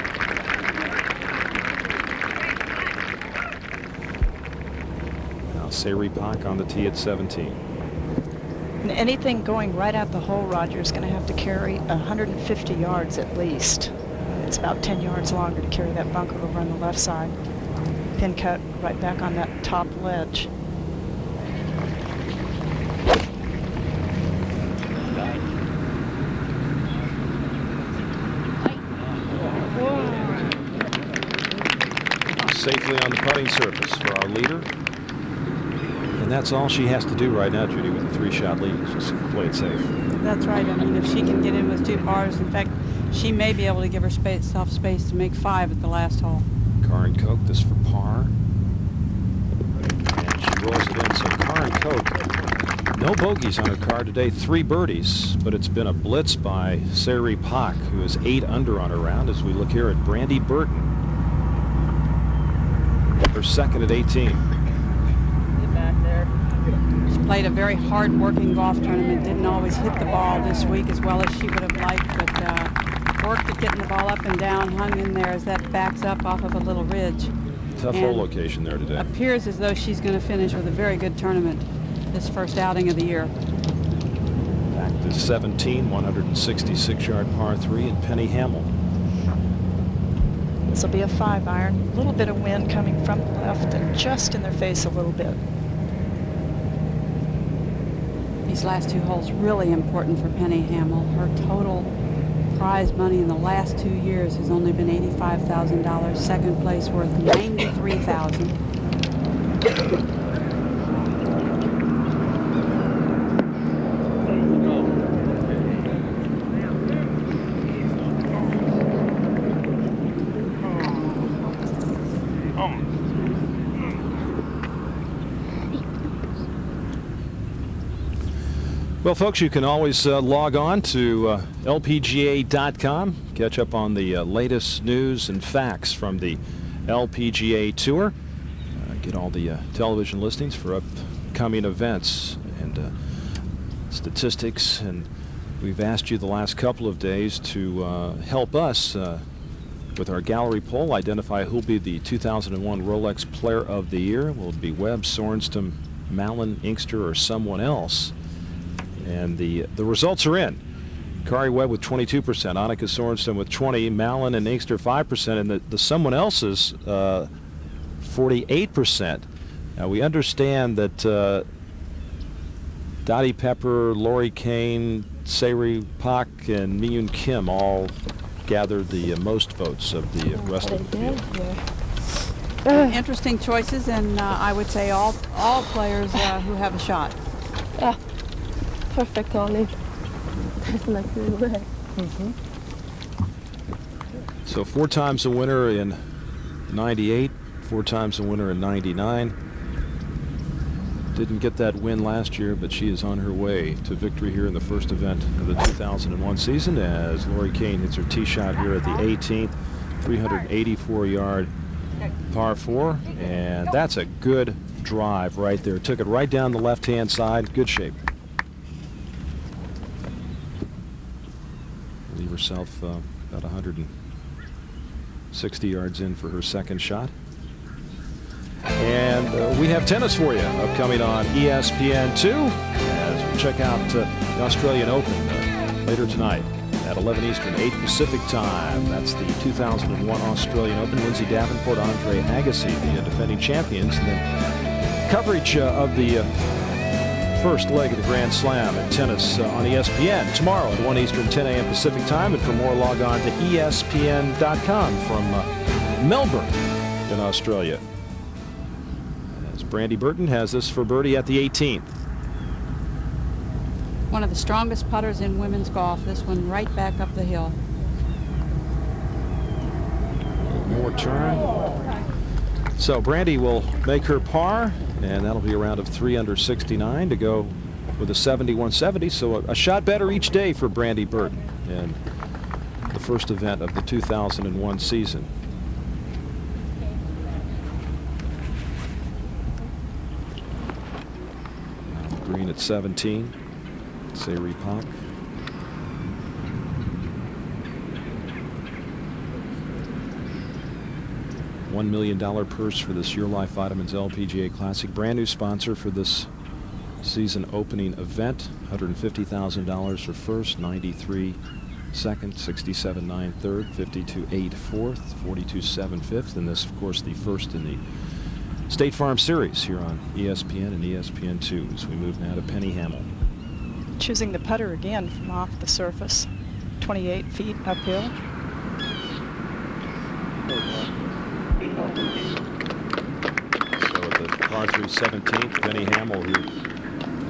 S2: Now Sayri Pak on the tee at 17.
S3: And anything going right at the hole, Roger, is going to have to carry 150 yards at least. It's about 10 yards longer to carry that bunker over on the left side. Pin cut right back on that top ledge.
S2: Safely on the putting surface for our leader. And that's all she has to do right now, Judy, with a 3-shot lead. Just play it safe.
S4: That's right. I mean, if she can get in with 2 pars, in fact, she may be able to give herself space to make 5 at the last hole.
S2: Karen Koch, this for par. And she rolls it in. So Karen Koch, no bogeys on her card today, 3 birdies, but it's been a blitz by Sayri Pak, who is 8 under on her round, as we look here at Brandy Burton. Her 2nd at 18.
S4: Get back there. She played a very hard-working golf tournament. Didn't always hit the ball this week as well as she would have liked, but worked at getting the ball up and down, hung in there as that backs up off of a little ridge.
S2: Tough hole location there today.
S4: Appears as though she's going to finish with a very good tournament this first outing of the year.
S2: Back to 17, 166-yard par 3, and Penny Hamill.
S3: This will be a 5-iron. A little bit of wind coming from the left and just in their face a little bit.
S4: These last 2 holes really important for Penny Hamill. Her total prize money in the last 2 years has only been $85,000. Second place worth $93,000.
S2: Well, folks, you can always log on to LPGA.com, catch up on the latest news and facts from the LPGA Tour, get all the television listings for upcoming events and statistics. And we've asked you the last couple of days to help us with our gallery poll, identify who'll be the 2001 Rolex Player of the Year. Will it be Webb, Sorenstam, Mallon, Inkster, or someone else? And the results are in. Kari Webb with 22%, Annika Sorensen with 20%, Malin and Inkster 5%, and the someone else's 48%. Now we understand that Dottie Pepper, Lori Kane, Sairi Pak, and Miyun Kim all gathered the most votes of the rest of the field.
S4: Interesting choices, and I would say all players who have a shot.
S10: Yeah, perfect only.
S2: So 4 times a winner in 98, 4 times a winner in 99. Didn't get that win last year, but she is on her way to victory here in the first event of the 2001 season as Lori Kane hits her tee shot here at the 18th, 384-yard par 4, and that's a good drive right there. Took it right down the left-hand side. Good shape. Leave herself about 160 yards in for her second shot. And we have tennis for you upcoming on ESPN2 as we check out the Australian Open later tonight at 11 Eastern, 8 Pacific time. That's the 2001 Australian Open. Lindsay Davenport, Andre Agassi, the defending champions. And then coverage of the first leg of the Grand Slam in tennis on ESPN tomorrow at 1 Eastern, 10 a.m. Pacific time. And for more, log on to ESPN.com from Melbourne in Australia. As Brandy Burton has this for birdie at the 18th.
S4: One of the strongest putters in women's golf. This one right back up the hill.
S2: More turn. So Brandy will make her par, and that'll be a round of 3 under 69 to go with a 71-70. So a shot better each day for Brandy Burton in the first event of the 2001 season. Green at 17. Sairi Pak. $1 million purse for this YourLife Vitamins LPGA Classic. Brand new sponsor for this season opening event. $150,000 for first, 93 second, 67.9 third, 52.8 fourth, 42.7 fifth, and this, of course, the first in the State Farm Series here on ESPN and ESPN2 as we move now to Penny Hamill.
S3: Choosing the putter again from off the surface, 28 feet uphill.
S2: So at the par 3 17th, Penny Hamill, who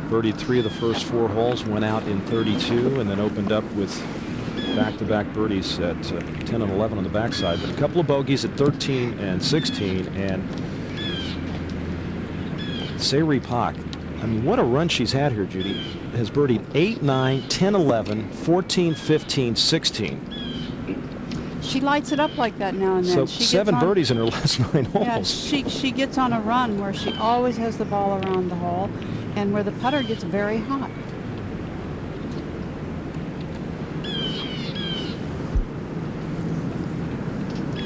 S2: birdied 3 of the first 4 holes, went out in 32, and then opened up with back-to-back birdies at 10 and 11 on the backside, but a couple of bogeys at 13 and 16, and Sairi Pak, I mean, what a run she's had here, Judy. Has birdied 8, 9, 10, 11, 14, 15, 16.
S4: She lights it up like that now and then.
S2: So
S4: She
S2: 7
S4: gets on,
S2: birdies in her last 9 holes.
S4: Yeah, she gets on a run where she always has the ball around the hole and where the putter gets very hot.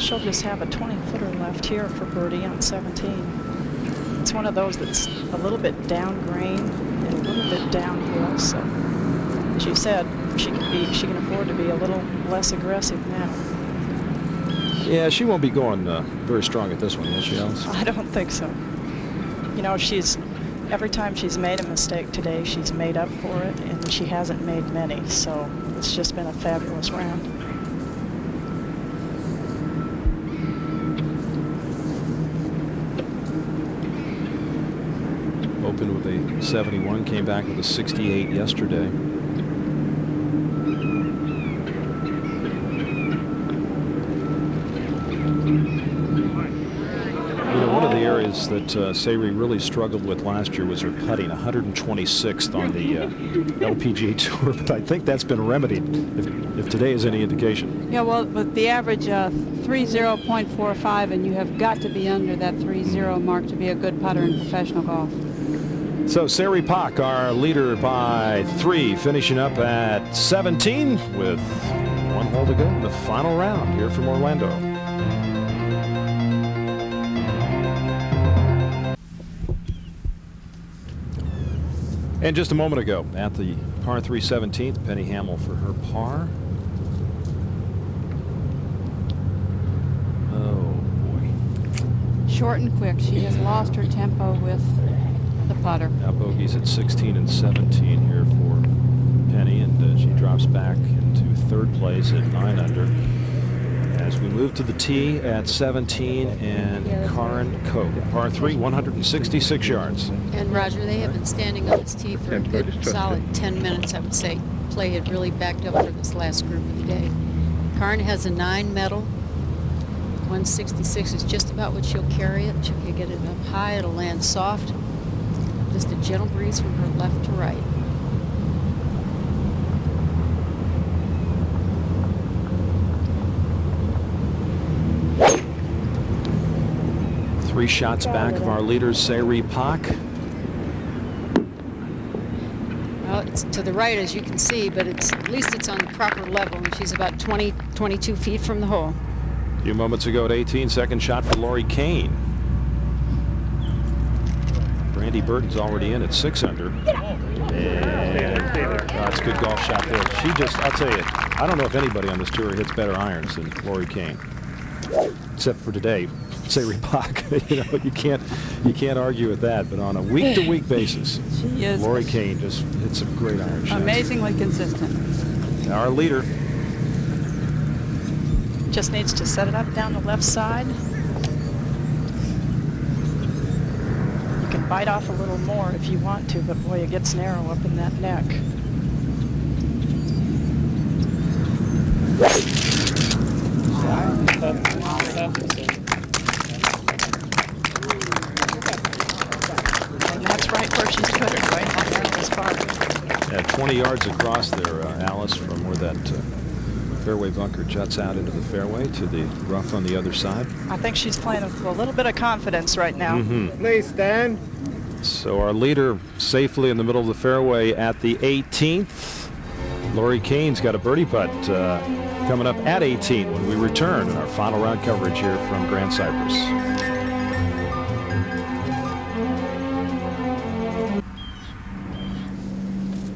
S3: She'll just have a 20-footer left here for birdie on 17. It's one of those that's a little bit down grain and a little bit downhill. So, as you said, she can afford to be a little less aggressive now.
S2: Yeah, she won't be going very strong at this one, will she, Alice?
S3: I don't think so. You know, every time she's made a mistake today, she's made up for it, and she hasn't made many. So it's just been a fabulous round.
S2: Opened with a 71, came back with a 68 yesterday. You know, one of the areas that Sairi really struggled with last year was her putting, 126th on the LPGA Tour, but I think that's been remedied, if today is any indication.
S4: Yeah, well, with the average 30.45, and you have got to be under that 30 mark to be a good putter in professional golf.
S2: So Sairi Pak, our leader by 3, finishing up at 17 with 1 hole to go in the final round here from Orlando. And just a moment ago at the par 3 17th. Penny Hamill for her par. Oh boy.
S4: Short and quick. She has lost her tempo with the putter.
S2: Now bogeys at 16 and 17 here for Penny, and she drops back into third place at 9 under. As we move to the tee at 17, and Karen Koch, par 3, 166 yards.
S5: And Roger, they have been standing on this tee for a good solid 10 minutes, I would say. Play had really backed up for this last group of the day. Karen has a 9 medal. 166 is just about what she'll carry it. She can get it up high, it'll land soft. Just a gentle breeze from her left to right.
S2: Three shots back of our leader, Sairi Pak.
S5: Well, it's to the right, as you can see, but at least it's on the proper level, and she's about 22 feet from the hole.
S2: A few moments ago at 18, second shot for Lori Kane. Brandy Burton's already in at 6 under. And that's a good golf shot there. She just, I'll tell you, I don't know if anybody on this tour hits better irons than Lori Kane. Except for today, Sairi Pak. You can't argue with that. But on a week-to-week basis,
S4: She is
S2: Lori Kane just hits some great iron shots.
S4: amazingly consistent.
S2: Our leader.
S3: Just needs to set it up down the left side. You can bite off a little more if you want to, but boy, it gets narrow up in that neck. And that's right where she's put it, right on Alice Park.
S2: Yeah, 20 yards across there, Alice, from where that fairway bunker juts out into the fairway to the rough on the other side.
S3: I think she's playing with a little bit of confidence right now.
S6: Please stand.
S2: So our leader safely in the middle of the fairway at the 18th. Lori Kane's got a birdie putt coming up at 18 when we return in our final round coverage here from Grand Cypress.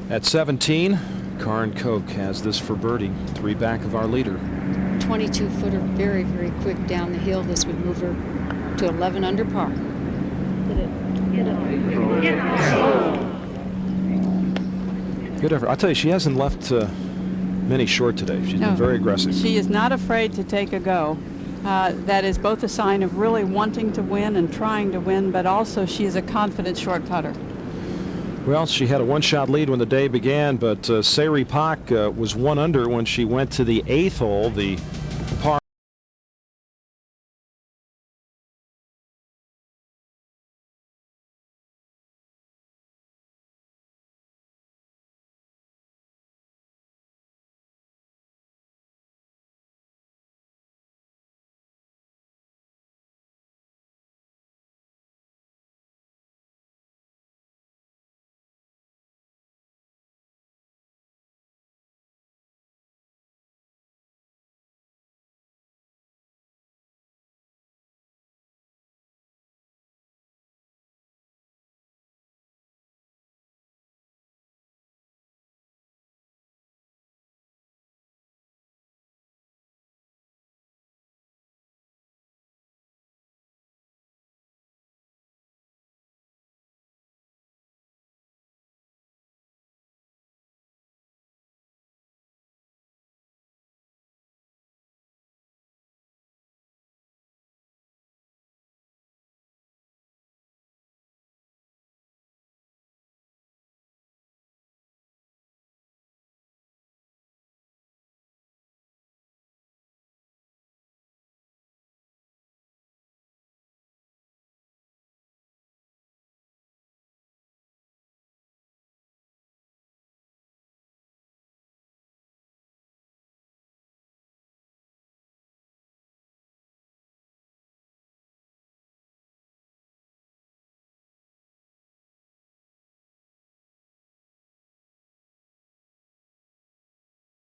S2: At 17, Karen Koch has this for birdie, 3 back of our leader.
S5: 22-footer, very, very quick down the hill. This would move her to 11 under par.
S2: Good effort. I'll tell you, she hasn't left many short today. She's been very aggressive.
S4: She is not afraid to take a go. That is both a sign of really wanting to win and trying to win, but also she is a confident short putter.
S2: Well, she had a one-shot lead when the day began, but Sairi Pak was 1 under when she went to the 8th hole, the par.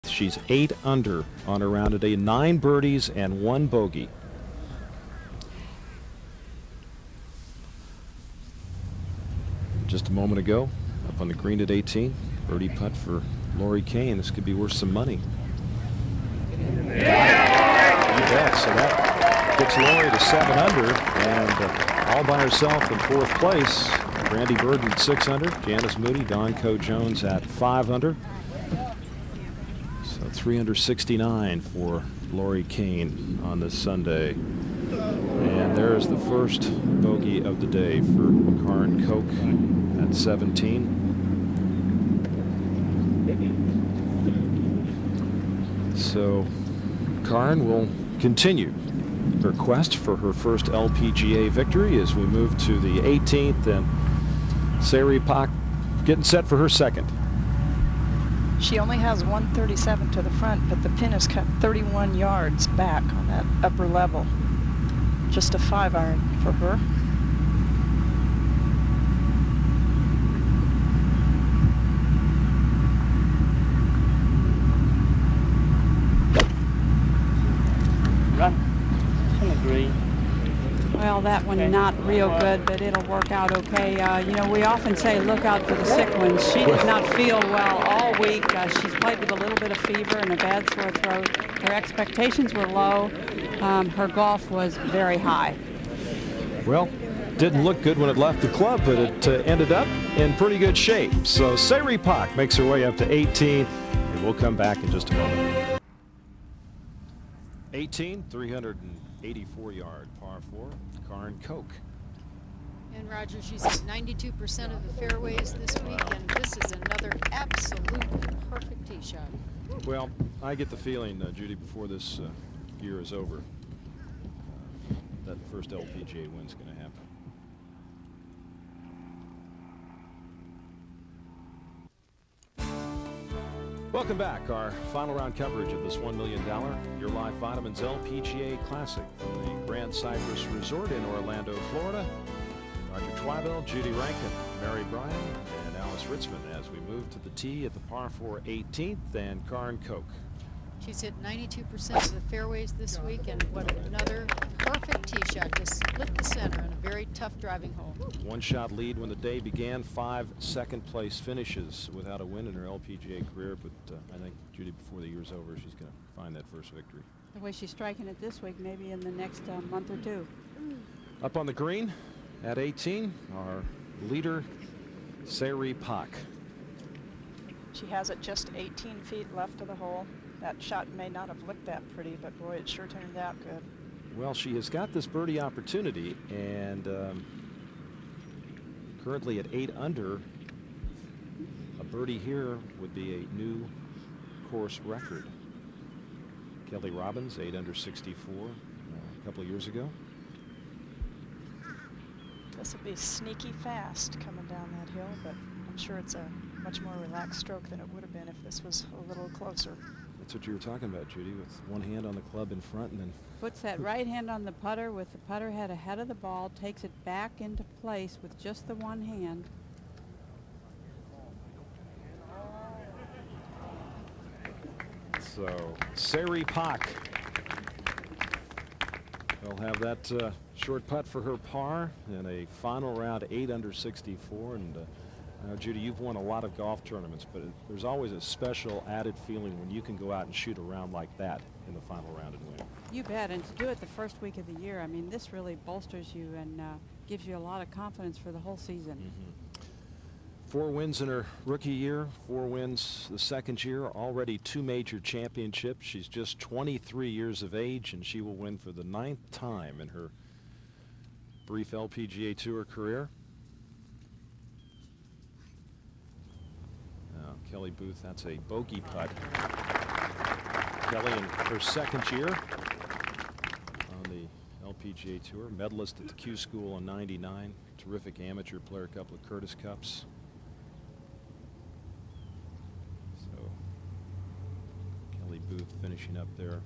S2: She's 8 under on her round today, 9 birdies and 1 bogey. Just a moment ago, up on the green at 18, Birdie putt for Lori Kane. This could be worth some money. You bet. So that gets Lori to 7 under, and all by herself in 4th place. Brandy Burden at 6 under, Janice Moody, Dawn Coe Jones at 5 under. So 369 for Lori Kane on this Sunday. And there's the first bogey of the day for Karin Koch at 17. So Karin will continue her quest for her first LPGA victory as we move to the 18th, and Sari Pak getting set for her second.
S3: She only has 137 to the front, but the pin is cut 31 yards back on that upper level. Just a 5-iron for her.
S4: Well, that one not real good, but it'll work out okay. You know, we often say look out for the sick ones. She did not feel well all week. She's played with a little bit of fever and a bad sore throat. Her expectations were low. Her golf was very high.
S2: Well, didn't look good when it left the club, but it ended up in pretty good shape. So Sari Pak makes her way up to 18, and we'll come back in just a moment. 18, 384-yard par 4, Karin Koch.
S5: And Roger, she's at 92% of the fairways this week, and this is another absolutely perfect tee shot.
S2: Well, I get the feeling, Judy, before this year is over, that the first LPGA win's going to happen. Welcome back. Our final round coverage of this $1 million YourLife Vitamins LPGA Classic from the Grand Cypress Resort in Orlando, Florida. Roger Twibell, Judy Rankin, Mary Bryan, and Alice Ritzman as we move to the tee at the par 4 18th, and Karin Koch.
S5: She's hit 92% of the fairways this week, and what another perfect tee shot to split the center in a very tough driving hole.
S2: 1-shot lead when the day began, 5 second-place finishes without a win in her LPGA career, but I think, Judy, before the year's over, she's going to find that first victory.
S4: The way she's striking it this week, maybe in the next month or two.
S2: Up on the green at 18, our leader, Sari Pak.
S3: She has it just 18 feet left of the hole. That shot may not have looked that pretty, but boy, it sure turned out good.
S2: Well, she has got this birdie opportunity, and currently at 8 under, a birdie here would be a new course record. Kelly Robbins, 8 under 64 a couple of years ago.
S3: This would be sneaky fast coming down that hill, but I'm sure it's a much more relaxed stroke than it would have been if this was a little closer.
S2: That's what you were talking about, Judy, with one hand on the club in front and then
S4: Puts that right hand on the putter with the putter head ahead of the ball, takes it back into place with just the one hand.
S2: So Sari Pak will have that short putt for her par in a final round 8 under 64. And Judy, you've won a lot of golf tournaments, but there's always a special added feeling when you can go out and shoot a round like that in the final round and win.
S4: You bet, and to do it the first week of the year, I mean, this really bolsters you and gives you a lot of confidence for the whole season.
S2: Mm-hmm. 4 wins in her rookie year, 4 wins the second year, already 2 major championships. She's just 23 years of age, and she will win for the 9th time in her brief LPGA Tour career. Now, Kelly Booth, that's a bogey putt. Kelly in her second year on the LPGA Tour, medalist at the Q School in '99, terrific amateur player, a couple of Curtis Cups. So Kelly Booth finishing up there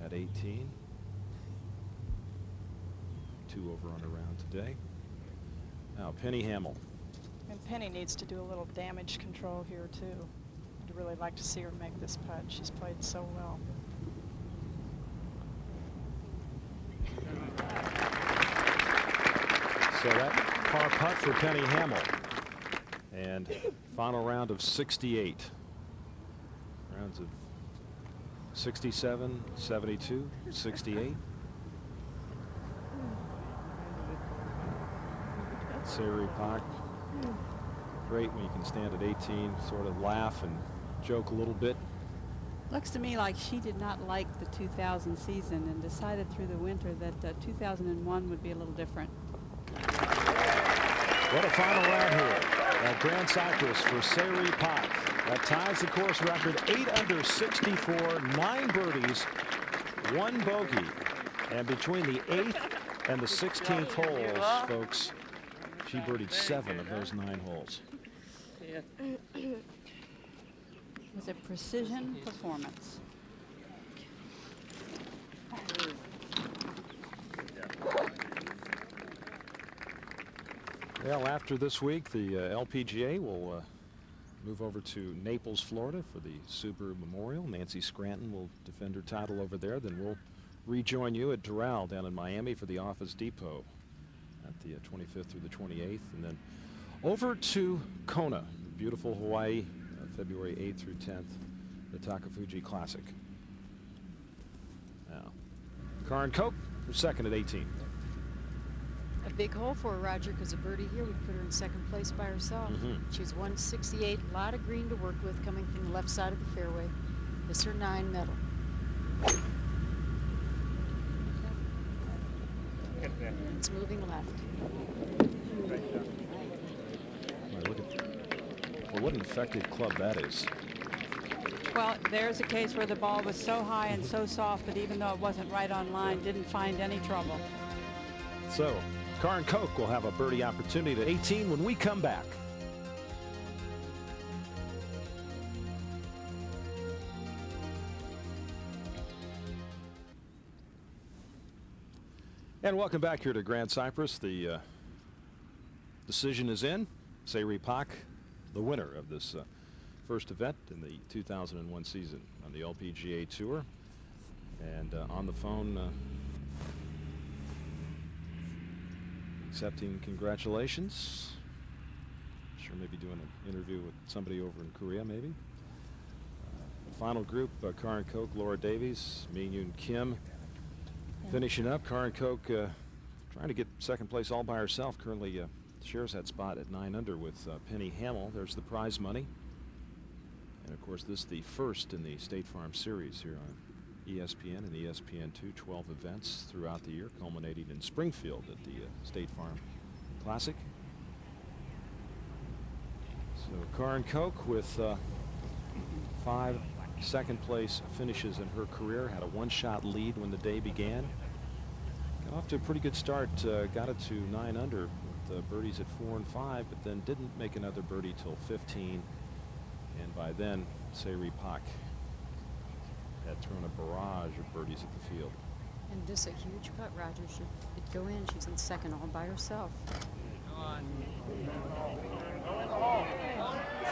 S2: at 18. 2 over on a round today. Now Penny Hamill.
S3: And Penny needs to do a little damage control here too. I'd really like to see her make this putt. She's played so well.
S2: So that par putt for Penny Hamill. And final round of 68. Rounds of 67, 72, 68. Sayri Pak. Great when you can stand at 18, sort of laugh and joke a little bit.
S4: Looks to me like she did not like the 2000 season and decided through the winter that 2001 would be a little different.
S2: What a final round here at Grand Cypress for Sayri Pak. That ties the course record, 8 under 64, 9 birdies, 1 bogey. And between the 8th and the 16th holes, folks, she birdied 7 of those 9 holes.
S4: It was a precision performance.
S2: Well, after this week, the LPGA will move over to Naples, Florida for the Subaru Memorial. Nancy Scranton will defend her title over there. Then we'll rejoin you at Doral down in Miami for the Office Depot at the 25th through the 28th. And then over to Kona, beautiful Hawaii, February 8th through 10th, the Takafuji Classic. Now, Karin Koch for second at 18.
S5: A big hole for her, Roger, because a birdie here would put her in second place by herself. She was 168, a lot of green to work with coming from the left side of the fairway. This is her 9 medal. It's moving left.
S2: Well, look at, well, what an effective club that is.
S4: Well, there's a case where the ball was so high and so soft that even though it wasn't right on line, didn't find any trouble.
S2: So, Karin Koch will have a birdie opportunity at 18 when we come back. And welcome back here to Grand Cypress. The decision is in. Sayri Pak, the winner of this first event in the 2001 season on the LPGA Tour. And on the phone, accepting congratulations. Sure, maybe doing an interview with somebody over in Korea, maybe. Final group, Karin Koch, Laura Davies, Ming-Yoon Kim. Finishing up, Karin Koch trying to get second place all by herself. Currently shares that spot at 9 under with Penny Hamill. There's the prize money. And of course, this is the first in the State Farm Series here on ESPN and ESPN2, 12 events throughout the year, culminating in Springfield at the State Farm Classic. So Karin Koch with 5 second place finishes in her career, had a 1-shot lead when the day began. Got off to a pretty good start, got it to 9 under with birdies at 4 and 5, but then didn't make another birdie till 15. And by then, Sayri Pak had thrown a barrage of birdies at the field.
S5: And this a huge putt, Roger. Should it go in, she's in second all by herself. Oh,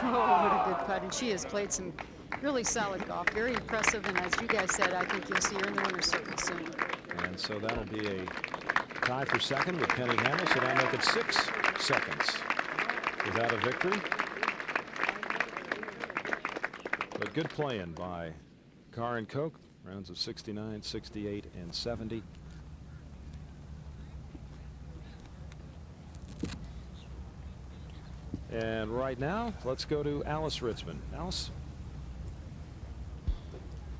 S5: what a good putt. And she has played some really solid golf, very impressive. And as you guys said, I think you'll see her in the winner's circle soon.
S2: And so that'll be a tie for second with Penny Hamill. So that'll make it 6 seconds without a victory. But good playing by Karin Koch. Rounds of 69, 68, and 70. And right now, let's go to Alice Ritzman. Alice?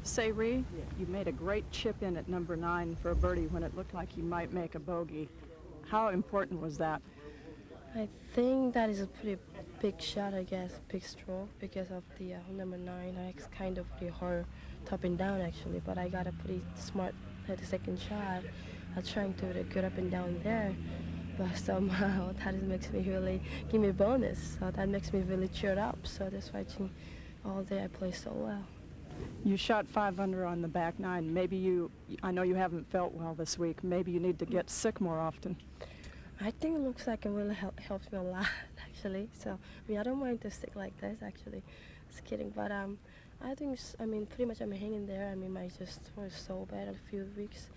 S8: Sayri, you made a great chip in at number 9 for a birdie when it looked like you might make a bogey. How important was that?
S10: I think that is a pretty big shot, I guess, big stroke because of the number 9. I kind of pretty hard top and down actually, but I got a pretty smart at the second shot. I'm trying to get up and down there, but somehow that makes me really give me a bonus. So that makes me really cheered up. So that's why I think all day I play so well.
S8: You shot 5 under on the back 9. Maybe I know you haven't felt well this week. Maybe you need to get sick more often.
S10: I think it looks like it really helps me a lot, actually. So, I mean, I don't mind to stick like this, actually. Just kidding. But I think, pretty much I'm hanging there. I mean, my just was so bad a few weeks.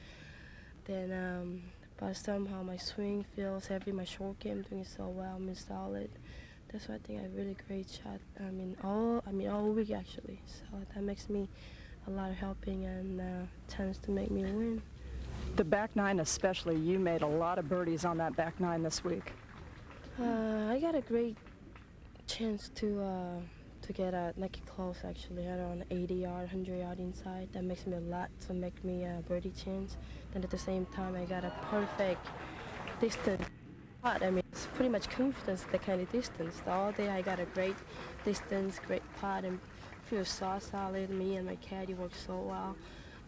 S10: Then, but somehow my swing feels heavy. My short game doing so well. I'm solid. That's why I think I have a really great shot. All week actually. So that makes me a lot of helping and chance to make me win.
S3: The back nine especially, you made a lot of birdies on that back nine this week.
S10: I got a great chance to get like close actually, around 80 yard, 100 yard inside. That makes me a lot to make me a birdie chance. Then at the same time, I got a perfect distance putt. I mean, it's pretty much confidence, the kind of distance. All day I got a great distance, great putt, and feel so solid. Me and my caddy work so well.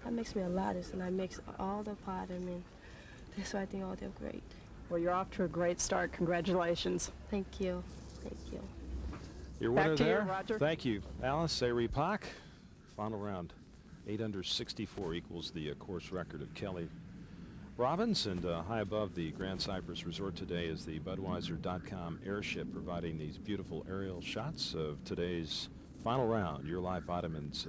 S10: That makes me a lot, and I mix all the putt. I mean, that's why I think all they're great.
S3: Well, you're off to a great start. Congratulations.
S10: Thank you. Thank you.
S2: Your
S3: Back
S2: winner
S3: to you,
S2: there.
S3: Roger.
S2: Thank you, Alice. Sayri Pak. Final round. 8 under 64 equals the course record of Kelly Robbins. And high above the Grand Cypress Resort today is the Budweiser.com airship, providing these beautiful aerial shots of today's final round. YourLife Vitamins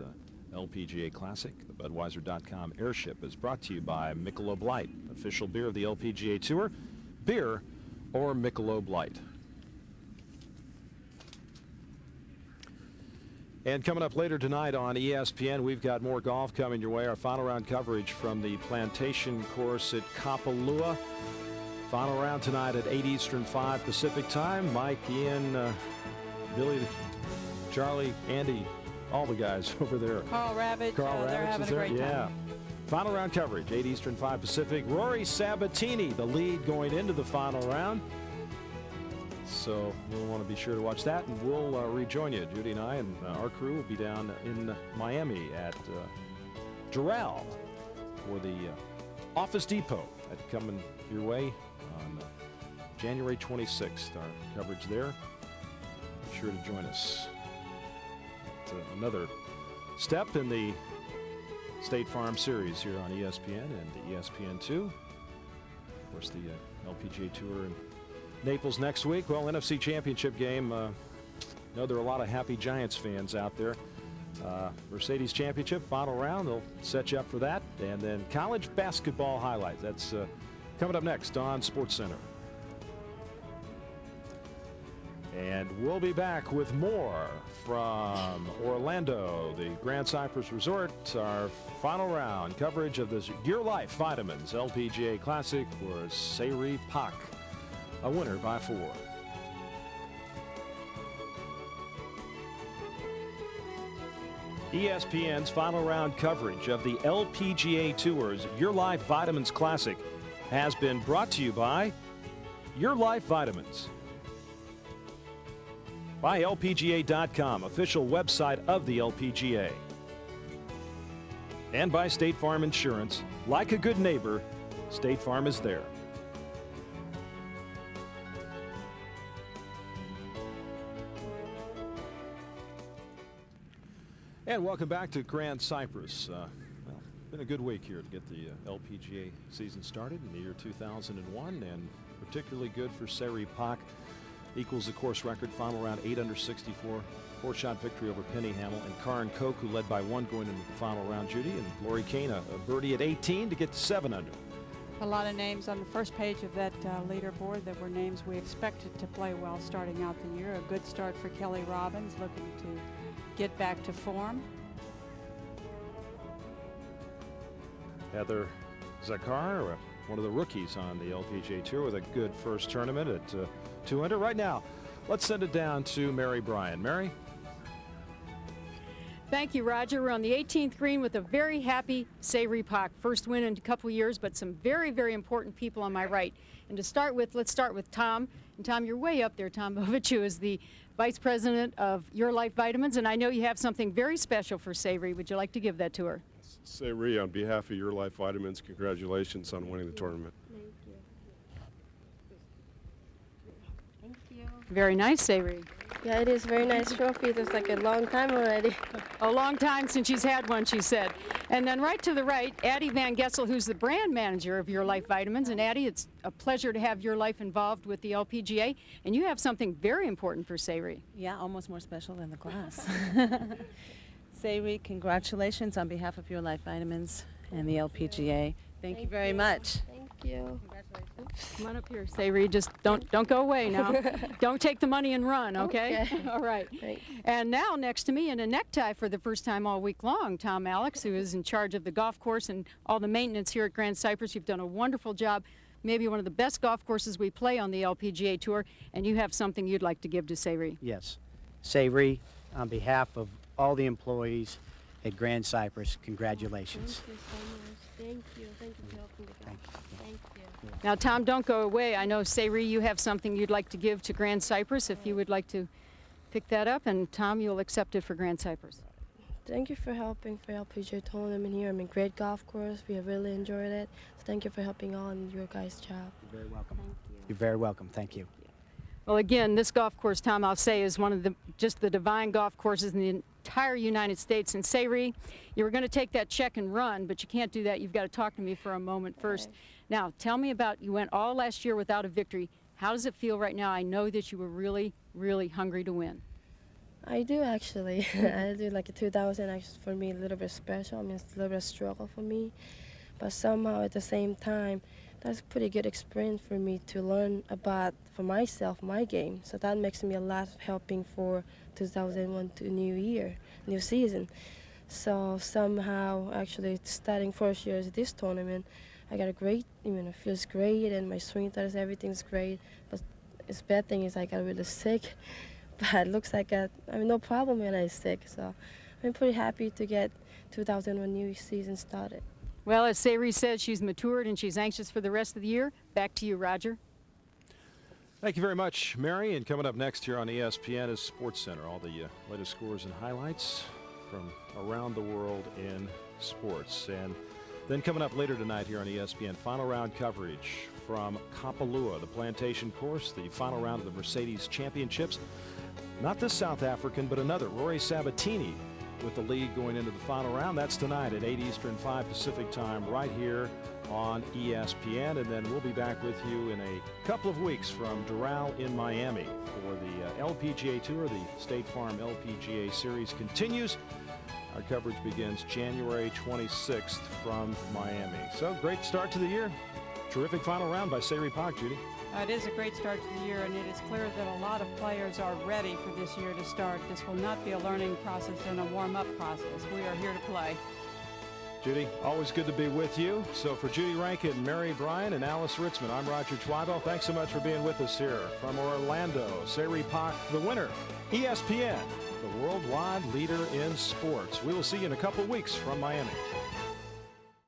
S2: LPGA Classic. The Budweiser.com airship is brought to you by Michelob Light, official beer of the LPGA Tour. Beer or Michelob Light. And coming up later tonight on ESPN, we've got more golf coming your way. Our final round coverage from the Plantation course at Kapalua. Final round tonight at 8 Eastern, 5 Pacific time. Mike, Ian, Billy, Charlie, Andy, all the guys over there.
S4: Carl Ravitch, they're having a great time.
S2: Final round coverage, 8 Eastern, 5 Pacific. Rory Sabatini, the lead going into the final round. So we'll want to be sure to watch that, and we'll rejoin you. Judy and I and our crew will be down in Miami at Doral for the Office Depot. That's coming your way on January 26th. Our coverage there. Be sure to join us. It's another step in the State Farm Series here on ESPN and ESPN2. Of course, the LPGA Tour and Naples next week. Well, NFC Championship game. I know there are a lot of happy Giants fans out there. Mercedes Championship, final round. They'll set you up for that. And then college basketball highlights. That's coming up next on SportsCenter. And we'll be back with more from Orlando, the Grand Cypress Resort. Our final round coverage of this YourLife Vitamins LPGA Classic for Sayri Pak, a winner by 4. ESPN's final round coverage of the LPGA Tour's YourLife Vitamins Classic has been brought to you by YourLife Vitamins, by LPGA.com, official website of the LPGA, and by State Farm Insurance. Like a good neighbor, State Farm is there. And welcome back to Grand Cypress. Well, been a good week here to get the LPGA season started in the year 2001, and particularly good for Sayri Pak. Equals the course record, final round 8 under 64, 4-shot victory over Penny Hamill and Karin Koch, who led by 1 going into the final round, Judy, and Lori Kane a birdie at 18 to get to 7 under.
S4: A lot of names on the first page of that leaderboard that were names we expected to play well starting out the year. A good start for Kelly Robbins, looking to get back to form.
S2: Heather Zakar, one of the rookies on the LPGA Tour, with a good first tournament at 2 under. Right now, let's send it down to Mary Bryan. Mary?
S5: Thank you, Roger. We're on the 18th green with a very happy Sayri Pak. First win in a couple years, but some very, very important people on my right. And to start with, let's start with Tom. And Tom, you're way up there. Tom Bovichu is the Vice President of YourLife Vitamins, and I know you have something very special for Sayri. Would you like to give that to her?
S6: Sayri, on behalf of YourLife Vitamins, congratulations on winning the tournament.
S10: Thank you.
S5: Very nice, Sayri.
S10: Yeah, it is very nice trophy. It was like a long time already.
S5: A long time since she's had one, she said. And then right to the right, Addie Van Gessel, who's the brand manager of YourLife Vitamins. And Addie, it's a pleasure to have YourLife involved with the LPGA. And you have something very important for Sayri.
S11: Yeah, almost more special than the class. Sayri, congratulations on behalf of YourLife Vitamins and the LPGA. Thank you very much.
S10: Thank you.
S11: Congratulations.
S4: Come on up here, Sayri. Just don't go away now. Don't take the money and run, okay? All right.
S10: Thanks.
S4: And now next to me in a necktie for the first time all week long, Tom Alex, who is in charge of the golf course and all the maintenance here at Grand Cypress. You've done a wonderful job. Maybe one of the best golf courses we play on the LPGA Tour, and you have something you'd like to give to Sayri.
S12: Yes. Sayri, on behalf of all the employees at Grand Cypress, congratulations.
S10: Thank you so much. Thank you. Thank you for helping the guys. Thank you.
S4: Now, Tom, don't go away. I know, Sayri, you have something you'd like to give to Grand Cypress, if you would like to pick that up, and Tom, you'll accept it for Grand Cypress.
S10: Thank you for helping for LPGA tournament here. I mean, great golf course. We have really enjoyed it. So thank you for helping all in your guys' job.
S12: You're very welcome.
S10: Thank you.
S12: You're very welcome. Thank you.
S4: Well, again, this golf course, Tom, I'll say, is one of the divine golf courses in the entire United States. And Sayri, you were going to take that check and run, but you can't do that. You've got to talk to me for a moment first.
S10: Okay.
S4: Now, tell me about, you went all last year without a victory. How does it feel right now? I know that you were really, really hungry to win.
S10: I do actually. I do like a 2000 actually for me a little bit special. I mean, it's a little bit of struggle for me, but somehow at the same time, that's a pretty good experience for me to learn about for myself, my game. So that makes me a lot helping for 2001 to new year, new season. So somehow actually starting first year of this tournament, I got a great, it feels great and my swing thoughts, everything's great. But the bad thing is I got really sick. But it looks like no problem when I'm sick, so I'm pretty happy to get 2001 new season started.
S4: Well, as Sayri says, she's matured and she's anxious for the rest of the year. Back to you, Roger.
S2: Thank you very much, Mary. And coming up next here on ESPN is Sports Center. All the latest scores and highlights from around the world in sports. And then coming up later tonight here on ESPN, final round coverage from Kapalua, the Plantation Course, the final round of the Mercedes Championships. Not this South African, but another, Rory Sabatini, with the lead going into the final round. That's tonight at 8 Eastern, 5 Pacific time, right here on ESPN. And then we'll be back with you in a couple of weeks from Doral in Miami for the LPGA Tour. The State Farm LPGA Series continues. Our coverage begins January 26th from Miami. So great start to the year. Terrific final round by Sayri Pak, Judy.
S4: It is a great start to the year, and it is clear that a lot of players are ready for this year to start. This will not be a learning process and a warm-up process. We are here to play.
S2: Judy, always good to be with you. So for Judy Rankin, Mary Bryan, and Alice Ritzman, I'm Roger Twidell. Thanks so much for being with us here from Orlando. Sayri Pak, the winner, ESPN, the worldwide leader in sports. We will see you in a couple weeks from Miami.